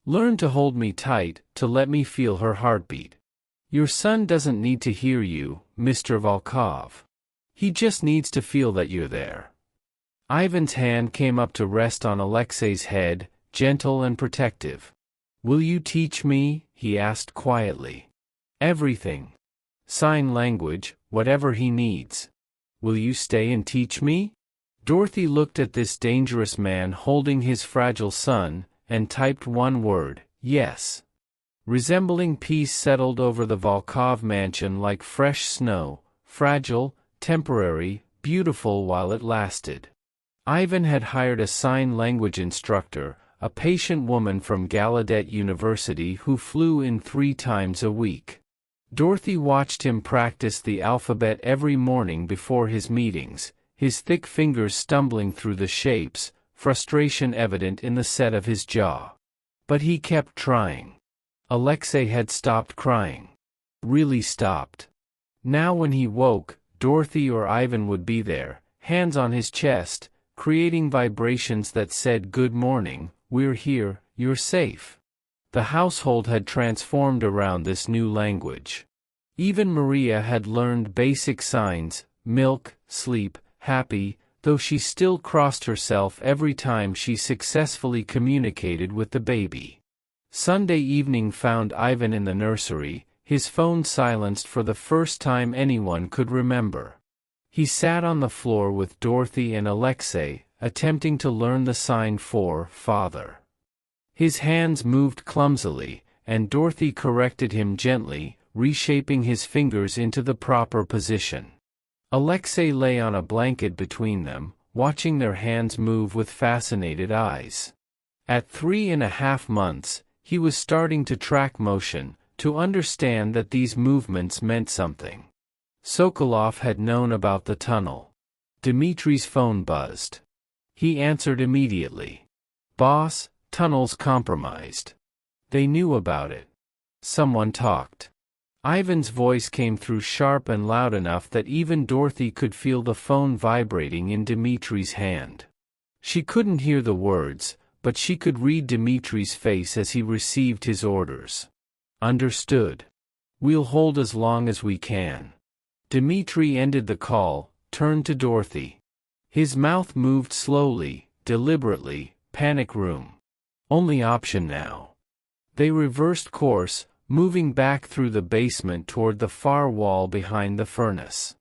Learned to hold me tight, to let me feel her heartbeat. Your son doesn't need to hear you, Mr. Volkov. He just needs to feel that you're there." Ivan's hand came up to rest on Alexei's head, gentle and protective. "Will you teach me?" he asked quietly. "Everything. Sign language, whatever he needs. Will you stay and teach me? Dorothy looked at this dangerous man holding his fragile son, and typed one word, yes. Resembling peace settled over the Volkov mansion like fresh snow, fragile, temporary, beautiful while it lasted. Ivan had hired a sign language instructor, a patient woman from Gallaudet University who flew in 3 times a week. Dorothy watched him practice the alphabet every morning before his meetings, his thick fingers stumbling through the shapes, frustration evident in the set of his jaw. But he kept trying. Alexei had stopped crying. Really stopped. Now when he woke, Dorothy or Ivan would be there, hands on his chest, creating vibrations that said good morning, we're here, you're safe. The household had transformed around this new language. Even Maria had learned basic signs, milk, sleep, happy, though she still crossed herself every time she successfully communicated with the baby. Sunday evening found Ivan in the nursery, his phone silenced for the first time anyone could remember. He sat on the floor with Dorothy and Alexei, attempting to learn the sign for father. His hands moved clumsily, and Dorothy corrected him gently, reshaping his fingers into the proper position. Alexei lay on a blanket between them, watching their hands move with fascinated eyes. At 3.5 months, he was starting to track motion, to understand that these movements meant something. Sokolov had known about the tunnel. Dmitri's phone buzzed. He answered immediately. Boss, tunnel's compromised. They knew about it. Someone talked. Ivan's voice came through sharp and loud enough that even Dorothy could feel the phone vibrating in Dmitri's hand. She couldn't hear the words, but she could read Dmitri's face as he received his orders. Understood. We'll hold as long as we can. Dmitri ended the call, turned to Dorothy. His mouth moved slowly, deliberately, panic room. Only option now. They reversed course, moving back through the basement toward the far wall behind the furnace.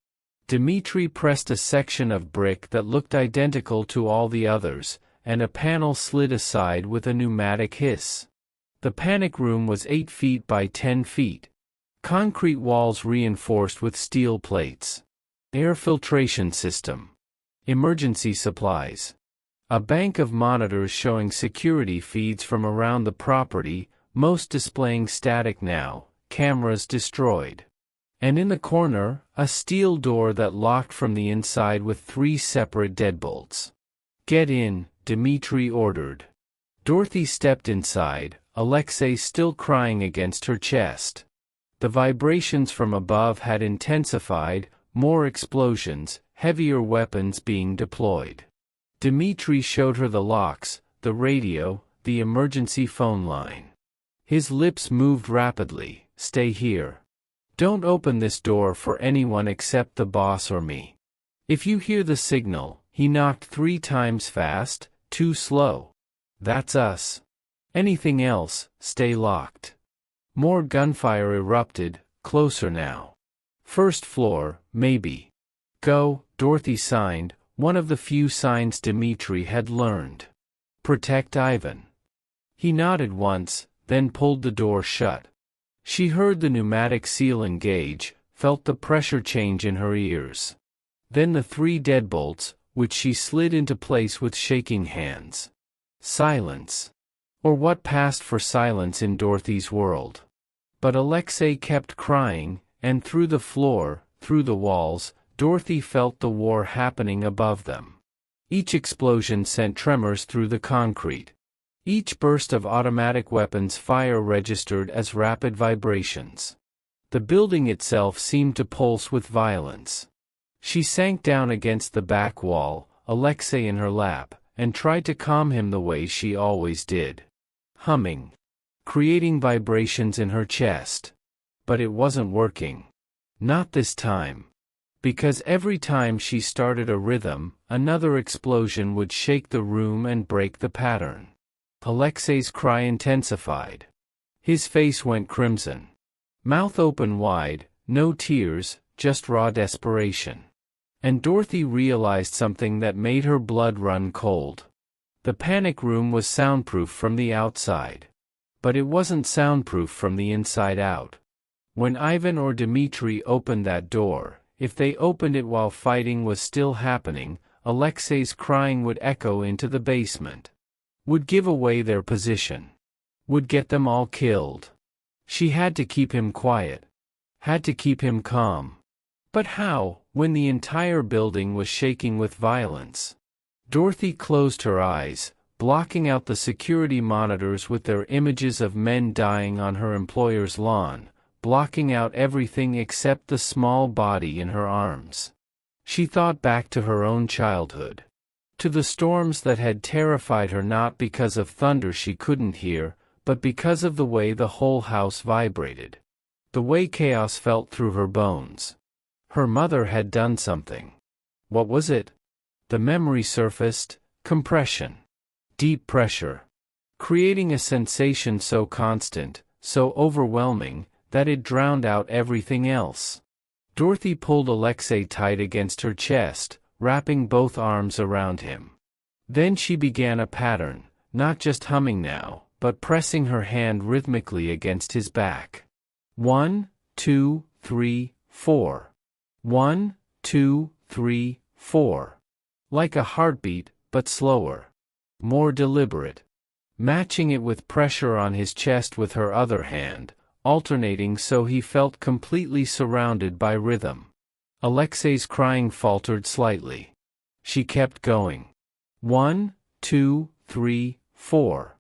Dmitri pressed a section of brick that looked identical to all the others, and a panel slid aside with a pneumatic hiss. The panic room was 8 feet by 10 feet. Concrete walls reinforced with steel plates. Air filtration system. Emergency supplies. A bank of monitors showing security feeds from around the property, most displaying static now, cameras destroyed. And in the corner, a steel door that locked from the inside with 3 separate deadbolts. Get in, Dmitri ordered. Dorothy stepped inside, Alexei still crying against her chest. The vibrations from above had intensified, more explosions, heavier weapons being deployed. Dmitri showed her the locks, the radio, the emergency phone line. His lips moved rapidly. Stay here. Don't open this door for anyone except the boss or me. If you hear the signal, he knocked 3 times fast, too slow. That's us. Anything else, stay locked. More gunfire erupted, closer now. First floor, maybe. Go, Dorothy signed, one of the few signs Dmitri had learned. Protect Ivan. He nodded once, then pulled the door shut. She heard the pneumatic seal engage, felt the pressure change in her ears. Then the 3 deadbolts, which she slid into place with shaking hands. Silence. Or what passed for silence in Dorothy's world. But Alexei kept crying, and through the floor, through the walls, Dorothy felt the war happening above them. Each explosion sent tremors through the concrete. Each burst of automatic weapons fire registered as rapid vibrations. The building itself seemed to pulse with violence. She sank down against the back wall, Alexei in her lap, and tried to calm him the way she always did. Humming. Creating vibrations in her chest. But it wasn't working. Not this time. Because every time she started a rhythm, another explosion would shake the room and break the pattern. Alexei's cry intensified. His face went crimson. Mouth open wide, no tears, just raw desperation. And Dorothy realized something that made her blood run cold. The panic room was soundproof from the outside. But it wasn't soundproof from the inside out. When Ivan or Dmitri opened that door, if they opened it while fighting was still happening, Alexei's crying would echo into the basement. Would give away their position. Would get them all killed. She had to keep him quiet. Had to keep him calm. But how, when the entire building was shaking with violence? Dorothy closed her eyes, blocking out the security monitors with their images of men dying on her employer's lawn, blocking out everything except the small body in her arms. She thought back to her own childhood. To the storms that had terrified her not because of thunder she couldn't hear, but because of the way the whole house vibrated. The way chaos felt through her bones. Her mother had done something. What was it? The memory surfaced: compression. Deep pressure. Creating a sensation so constant, so overwhelming, that it drowned out everything else. Dorothy pulled Alexei tight against her chest, wrapping both arms around him. Then she began a pattern, not just humming now, but pressing her hand rhythmically against his back. 1, 2, 3, 4. 1, 2, 3, 4. Like a heartbeat, but slower. More deliberate. Matching it with pressure on his chest with her other hand, alternating so he felt completely surrounded by rhythm. Alexei's crying faltered slightly. She kept going. 1, 2, 3, 4.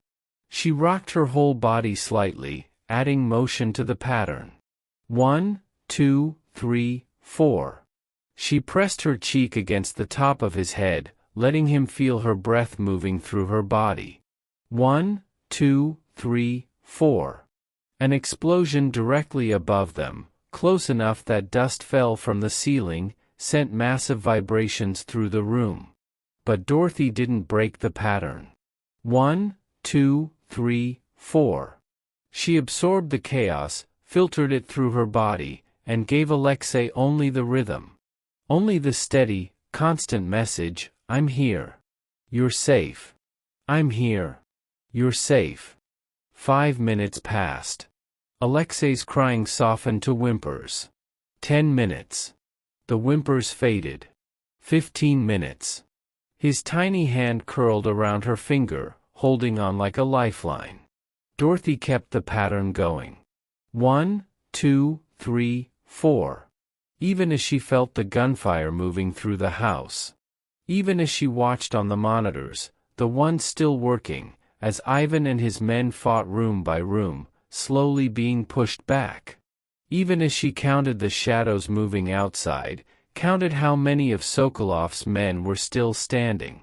She rocked her whole body slightly, adding motion to the pattern. 1, 2, 3, 4. She pressed her cheek against the top of his head, letting him feel her breath moving through her body. 1, 2, 3, 4. An explosion directly above them, close enough that dust fell from the ceiling, sent massive vibrations through the room. But Dorothy didn't break the pattern. 1, 2, 3, 4. She absorbed the chaos, filtered it through her body, and gave Alexei only the rhythm. Only the steady, constant message: I'm here. You're safe. I'm here. You're safe. 5 minutes passed. Alexei's crying softened to whimpers. 10 minutes. The whimpers faded. 15 minutes. His tiny hand curled around her finger, holding on like a lifeline. Dorothy kept the pattern going. 1, 2, 3, 4. Even as she felt the gunfire moving through the house. Even as she watched on the monitors, the ones still working, as Ivan and his men fought room by room, slowly being pushed back. Even as she counted the shadows moving outside, counted how many of Sokolov's men were still standing.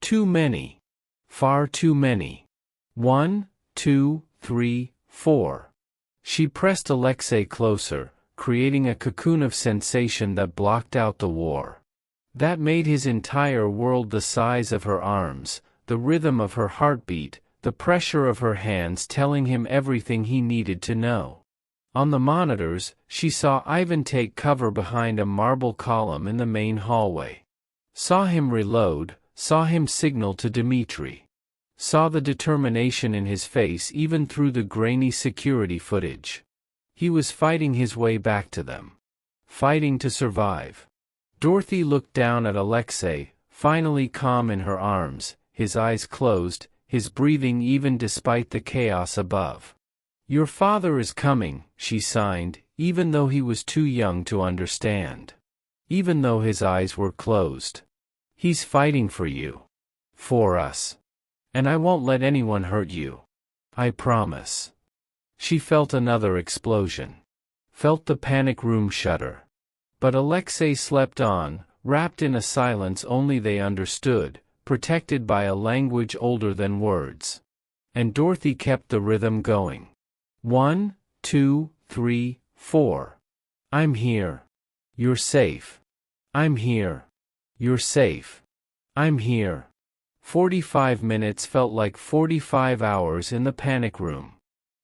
Too many. Far too many. 1, 2, 3, 4. She pressed Alexei closer, creating a cocoon of sensation that blocked out the war. That made his entire world the size of her arms, the rhythm of her heartbeat, the pressure of her hands telling him everything he needed to know. On the monitors, she saw Ivan take cover behind a marble column in the main hallway. Saw him reload, saw him signal to Dmitri. Saw the determination in his face even through the grainy security footage. He was fighting his way back to them. Fighting to survive. Dorothy looked down at Alexei, finally calm in her arms, his eyes closed, his breathing even despite the chaos above. Your father is coming, she signed, even though he was too young to understand. Even though his eyes were closed. He's fighting for you. For us. And I won't let anyone hurt you. I promise. She felt another explosion. Felt the panic room shudder. But Alexei slept on, wrapped in a silence only they understood, protected by a language older than words. And Dorothy kept the rhythm going. 1, 2, 3, 4. I'm here. You're safe. I'm here. You're safe. I'm here. 45 minutes felt like 45 hours in the panic room.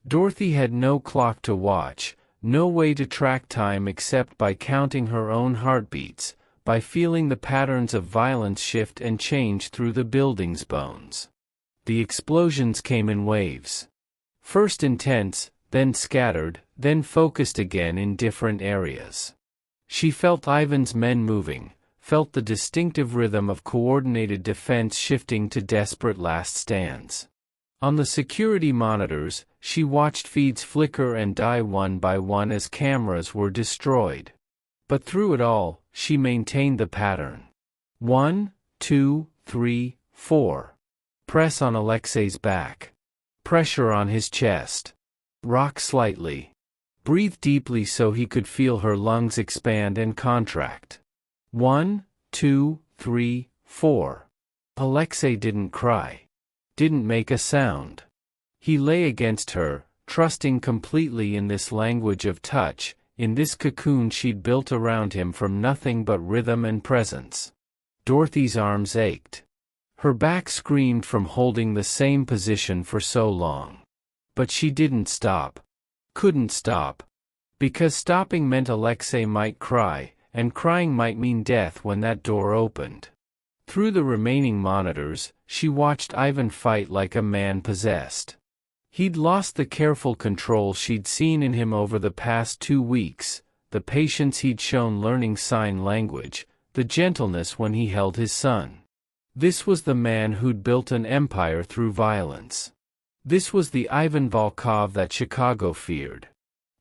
Dorothy had no clock to watch, no way to track time except by counting her own heartbeats, by feeling the patterns of violence shift and change through the building's bones. The explosions came in waves. First intense, then scattered, then focused again in different areas. She felt Ivan's men moving, felt the distinctive rhythm of coordinated defense shifting to desperate last stands. On the security monitors, she watched feeds flicker and die one by one as cameras were destroyed. But through it all, she maintained the pattern. 1, 2, 3, 4. Press on Alexei's back. Pressure on his chest. Rock slightly. Breathe deeply so he could feel her lungs expand and contract. 1, 2, 3, 4. Alexei didn't cry. Didn't make a sound. He lay against her, trusting completely in this language of touch, in this cocoon she'd built around him from nothing but rhythm and presence. Dorothy's arms ached. Her back screamed from holding the same position for so long. But she didn't stop. Couldn't stop. Because stopping meant Alexei might cry, and crying might mean death when that door opened. Through the remaining monitors, she watched Ivan fight like a man possessed. He'd lost the careful control she'd seen in him over the past 2 weeks, the patience he'd shown learning sign language, the gentleness when he held his son. This was the man who'd built an empire through violence. This was the Ivan Volkov that Chicago feared.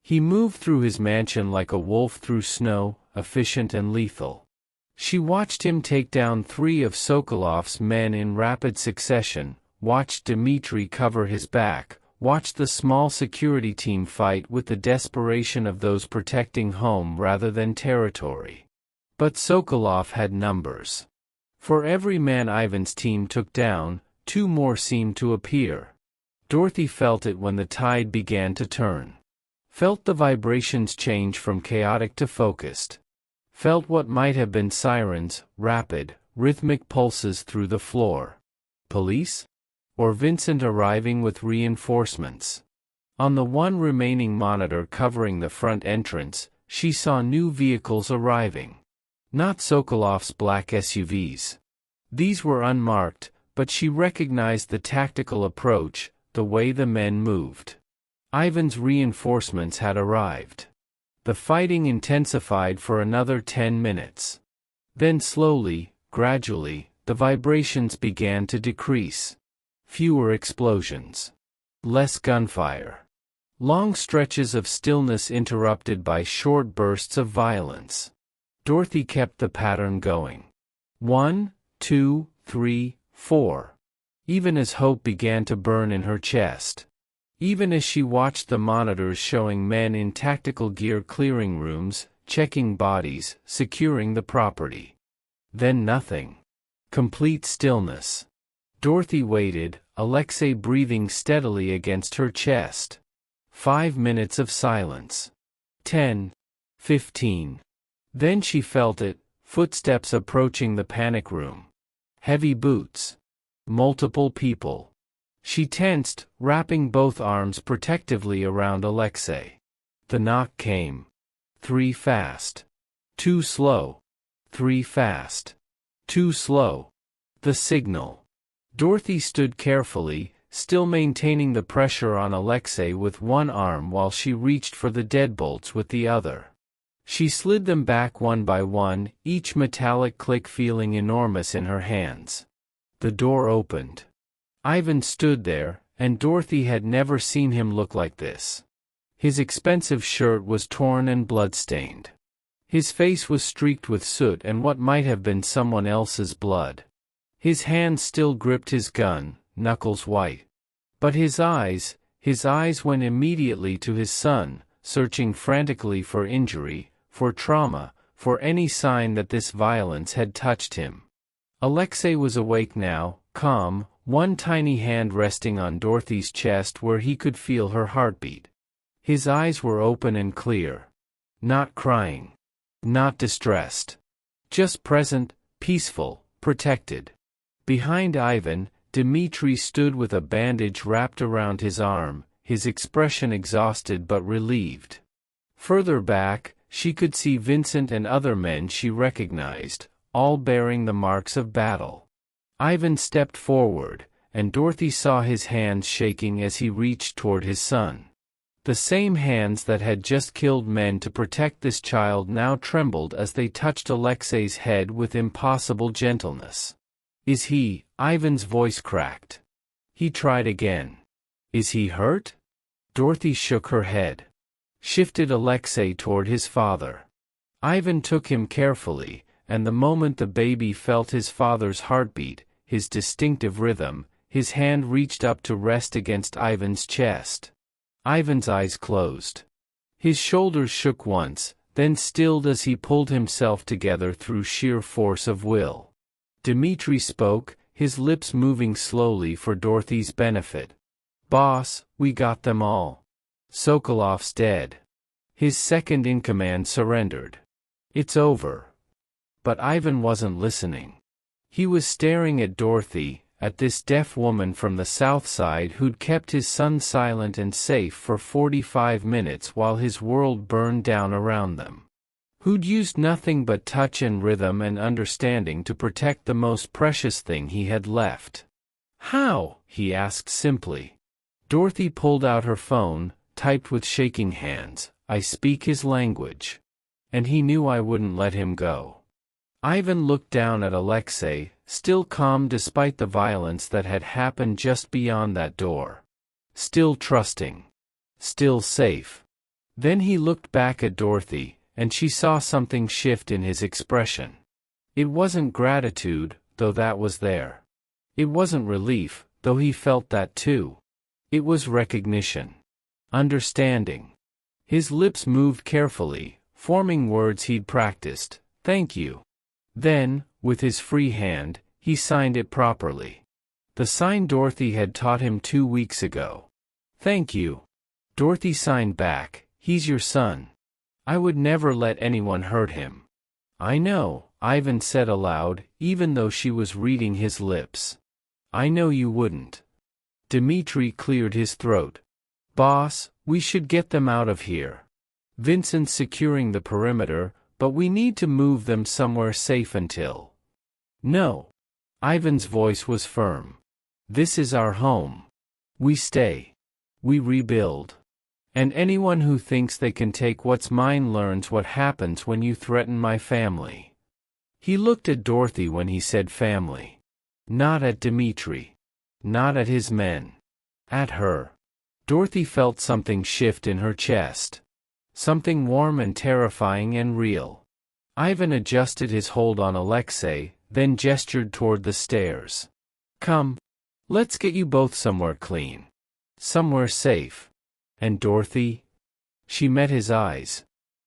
He moved through his mansion like a wolf through snow, efficient and lethal. She watched him take down 3 of Sokolov's men in rapid succession, watched Dmitri cover his back, watched the small security team fight with the desperation of those protecting home rather than territory. But Sokolov had numbers. For every man Ivan's team took down, 2 more seemed to appear. Dorothy felt it when the tide began to turn. Felt the vibrations change from chaotic to focused. Felt what might have been sirens, rapid, rhythmic pulses through the floor. Police? Or Vincent arriving with reinforcements? On the one remaining monitor covering the front entrance, she saw new vehicles arriving. Not Sokolov's black SUVs. These were unmarked, but she recognized the tactical approach, the way the men moved. Ivan's reinforcements had arrived. The fighting intensified for another 10 minutes. Then slowly, gradually, the vibrations began to decrease. Fewer explosions. Less gunfire. Long stretches of stillness interrupted by short bursts of violence. Dorothy kept the pattern going. 1, 2, 3, 4. Even as hope began to burn in her chest. Even as she watched the monitors showing men in tactical gear clearing rooms, checking bodies, securing the property. Then nothing. Complete stillness. Dorothy waited, Alexei breathing steadily against her chest. 5 minutes of silence. 10. 15. Then she felt it, footsteps approaching the panic room. Heavy boots. Multiple people. She tensed, wrapping both arms protectively around Alexei. The knock came. 3 fast. 2 slow. 3 fast. 2 slow. The signal. Dorothy stood carefully, still maintaining the pressure on Alexei with one arm while she reached for the deadbolts with the other. She slid them back one by one, each metallic click feeling enormous in her hands. The door opened. Ivan stood there, and Dorothy had never seen him look like this. His expensive shirt was torn and blood-stained. His face was streaked with soot and what might have been someone else's blood. His hand still gripped his gun, knuckles white. But his eyes went immediately to his son, searching frantically for injury, for trauma, for any sign that this violence had touched him. Alexei was awake now, calm, one tiny hand resting on Dorothy's chest where he could feel her heartbeat. His eyes were open and clear. Not crying. Not distressed. Just present, peaceful, protected. Behind Ivan, Dmitri stood with a bandage wrapped around his arm, his expression exhausted but relieved. Further back, She could see Vincent and other men she recognized, all bearing the marks of battle. Ivan stepped forward, and Dorothy saw his hands shaking as he reached toward his son. The same hands that had just killed men to protect this child now trembled as they touched Alexei's head with impossible gentleness. "Is he?" Ivan's voice cracked. He tried again. "Is he hurt?" Dorothy shook her head. Shifted Alexei toward his father. Ivan took him carefully, and the moment the baby felt his father's heartbeat, his distinctive rhythm, his hand reached up to rest against Ivan's chest. Ivan's eyes closed. His shoulders shook once, then stilled as he pulled himself together through sheer force of will. Dmitri spoke, his lips moving slowly for Dorothy's benefit. "Boss, we got them all. Sokolov's dead. His second-in-command surrendered. It's over." But Ivan wasn't listening. He was staring at Dorothy, at this deaf woman from the south side who'd kept his son silent and safe for 45 minutes while his world burned down around them. Who'd used nothing but touch and rhythm and understanding to protect the most precious thing he had left. "How?" he asked simply. Dorothy pulled out her phone, typed with shaking hands, "I speak his language. And he knew I wouldn't let him go." Ivan looked down at Alexei, still calm despite the violence that had happened just beyond that door. Still trusting. Still safe. Then he looked back at Dorothy, and she saw something shift in his expression. It wasn't gratitude, though that was there. It wasn't relief, though he felt that too. It was recognition. Understanding. His lips moved carefully, forming words he'd practiced. "Thank you." Then, with his free hand, he signed it properly. The sign Dorothy had taught him 2 weeks ago. "Thank you." Dorothy signed back, "He's your son. I would never let anyone hurt him." "I know," Ivan said aloud, even though she was reading his lips. "I know you wouldn't." Dmitri cleared his throat. "Boss, we should get them out of here. Vincent's securing the perimeter, but we need to move them somewhere safe until." "No." Ivan's voice was firm. "This is our home. We stay. We rebuild. And anyone who thinks they can take what's mine learns what happens when you threaten my family." He looked at Dorothy when he said family. Not at Dmitri. Not at his men. At her. Dorothy felt something shift in her chest. Something warm and terrifying and real. Ivan adjusted his hold on Alexei, then gestured toward the stairs. "Come. Let's get you both somewhere clean. Somewhere safe. And Dorothy?" She met his eyes.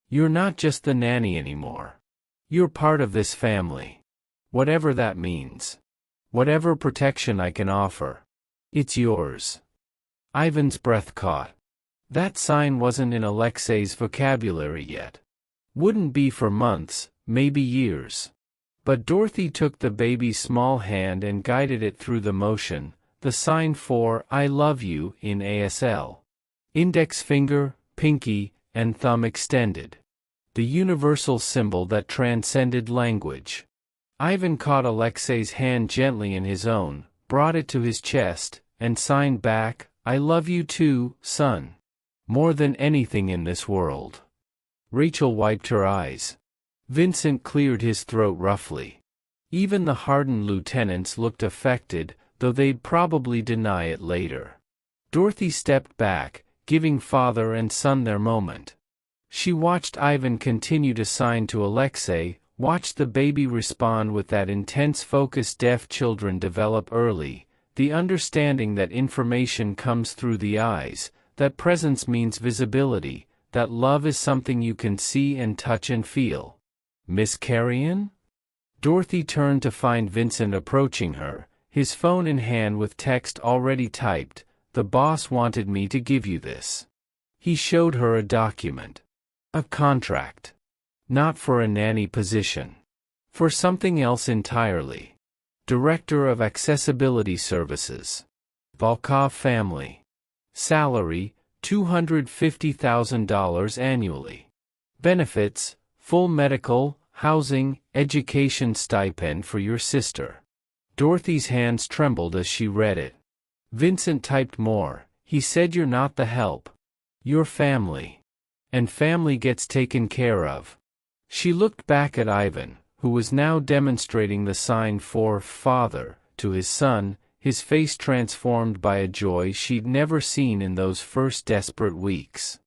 "You're not just the nanny anymore. You're part of this family. Whatever that means. Whatever protection I can offer. It's yours." Ivan's breath caught. That sign wasn't in Alexei's vocabulary yet. Wouldn't be for months, maybe years. But Dorothy took the baby's small hand and guided it through the motion, the sign for "I love you" in ASL. Index finger, pinky, and thumb extended. The universal symbol that transcended language. Ivan caught Alexei's hand gently in his own, brought it to his chest, and signed back, "I love you too, son. More than anything in this world." Rachel wiped her eyes. Vincent cleared his throat roughly. Even the hardened lieutenants looked affected, though they'd probably deny it later. Dorothy stepped back, giving father and son their moment. She watched Ivan continue to sign to Alexei, watched the baby respond with that intense focus deaf children develop early, the understanding that information comes through the eyes, that presence means visibility, that love is something you can see and touch and feel. "Miss Carrion?" Dorothy turned to find Vincent approaching her, his phone in hand with text already typed. "The boss wanted me to give you this." He showed her a document. A contract. Not for a nanny position. For something else entirely. Director of Accessibility Services. Volkov family. Salary, $250,000 annually. Benefits: full medical, housing, education stipend for your sister. Dorothy's hands trembled as she read it. Vincent typed more. He said you're not the help. You're family. And family gets taken care of. She looked back at Ivan, who was now demonstrating the sign for father to his son, his face transformed by a joy she'd never seen in those first desperate weeks.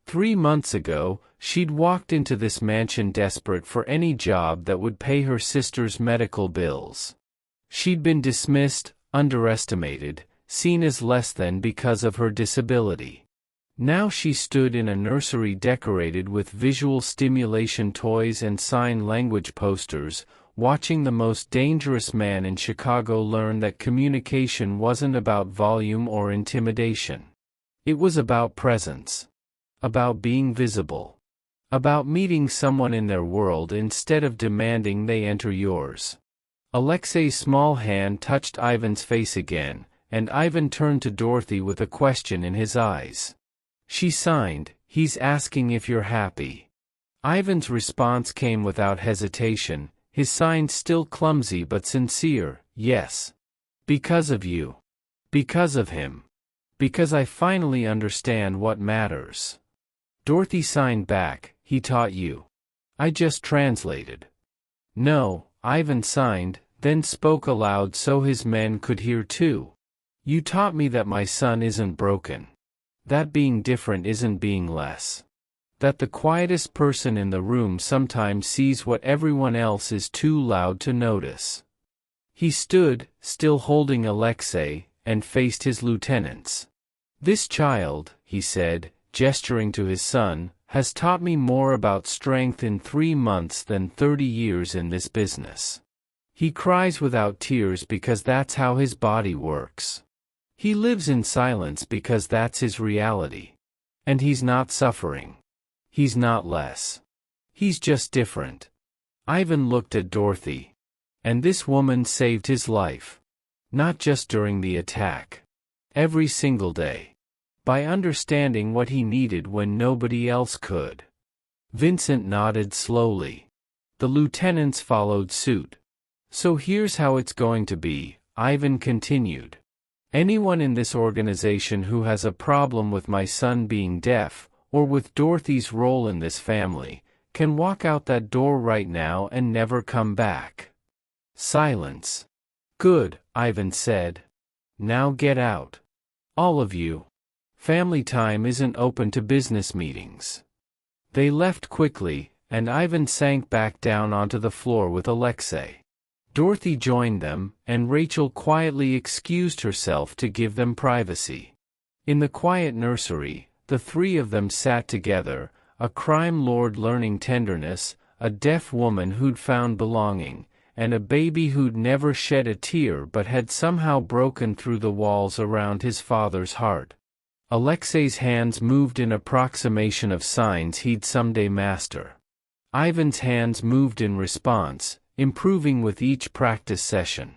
3 months ago, she'd walked into this mansion desperate for any job that would pay her sister's medical bills. She'd been dismissed, underestimated, seen as less than because of her disability. Now she stood in a nursery decorated with visual stimulation toys and sign language posters, watching the most dangerous man in Chicago learn that communication wasn't about volume or intimidation. It was about presence. About being visible. About meeting someone in their world instead of demanding they enter yours. Alexei's small hand touched Ivan's face again, and Ivan turned to Dorothy with a question in his eyes. She signed, "He's asking if you're happy." Ivan's response came without hesitation, his sign still clumsy but sincere, "Yes. Because of you. Because of him. Because I finally understand what matters." Dorothy signed back, "He taught you." "I just translated." "No," Ivan signed, then spoke aloud so his men could hear too. "You taught me that my son isn't broken. That being different isn't being less. That the quietest person in the room sometimes sees what everyone else is too loud to notice." He stood, still holding Alexei, and faced his lieutenants. "This child," he said, gesturing to his son, "has taught me more about strength in 3 months than 30 years in this business. He cries without tears because that's how his body works. He lives in silence because that's his reality. And he's not suffering. He's not less. He's just different." Ivan looked at Dorothy. "And this woman saved his life. Not just during the attack. Every single day. By understanding what he needed when nobody else could." Vincent nodded slowly. The lieutenants followed suit. "So here's how it's going to be," Ivan continued. "Anyone in this organization who has a problem with my son being deaf, or with Dorothy's role in this family, can walk out that door right now and never come back." Silence. "Good," Ivan said. "Now get out. All of you. Family time isn't open to business meetings." They left quickly, and Ivan sank back down onto the floor with Alexei. Dorothy joined them, and Rachel quietly excused herself to give them privacy. In the quiet nursery, the 3 of them sat together, a crime lord learning tenderness, a deaf woman who'd found belonging, and a baby who'd never shed a tear but had somehow broken through the walls around his father's heart. Alexei's hands moved in approximation of signs he'd someday master. Ivan's hands moved in response, improving with each practice session.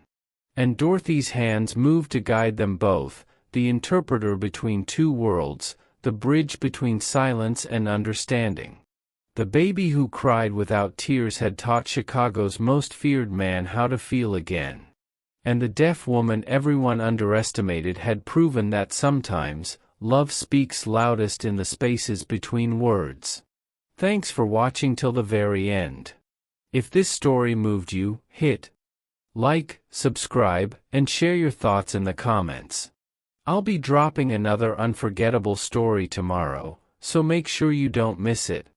And Dorothy's hands moved to guide them both, the interpreter between 2 worlds, the bridge between silence and understanding. The baby who cried without tears had taught Chicago's most feared man how to feel again. And the deaf woman everyone underestimated had proven that sometimes, love speaks loudest in the spaces between words. Thanks for watching till the very end. If this story moved you, hit like, subscribe, and share your thoughts in the comments. I'll be dropping another unforgettable story tomorrow, so make sure you don't miss it.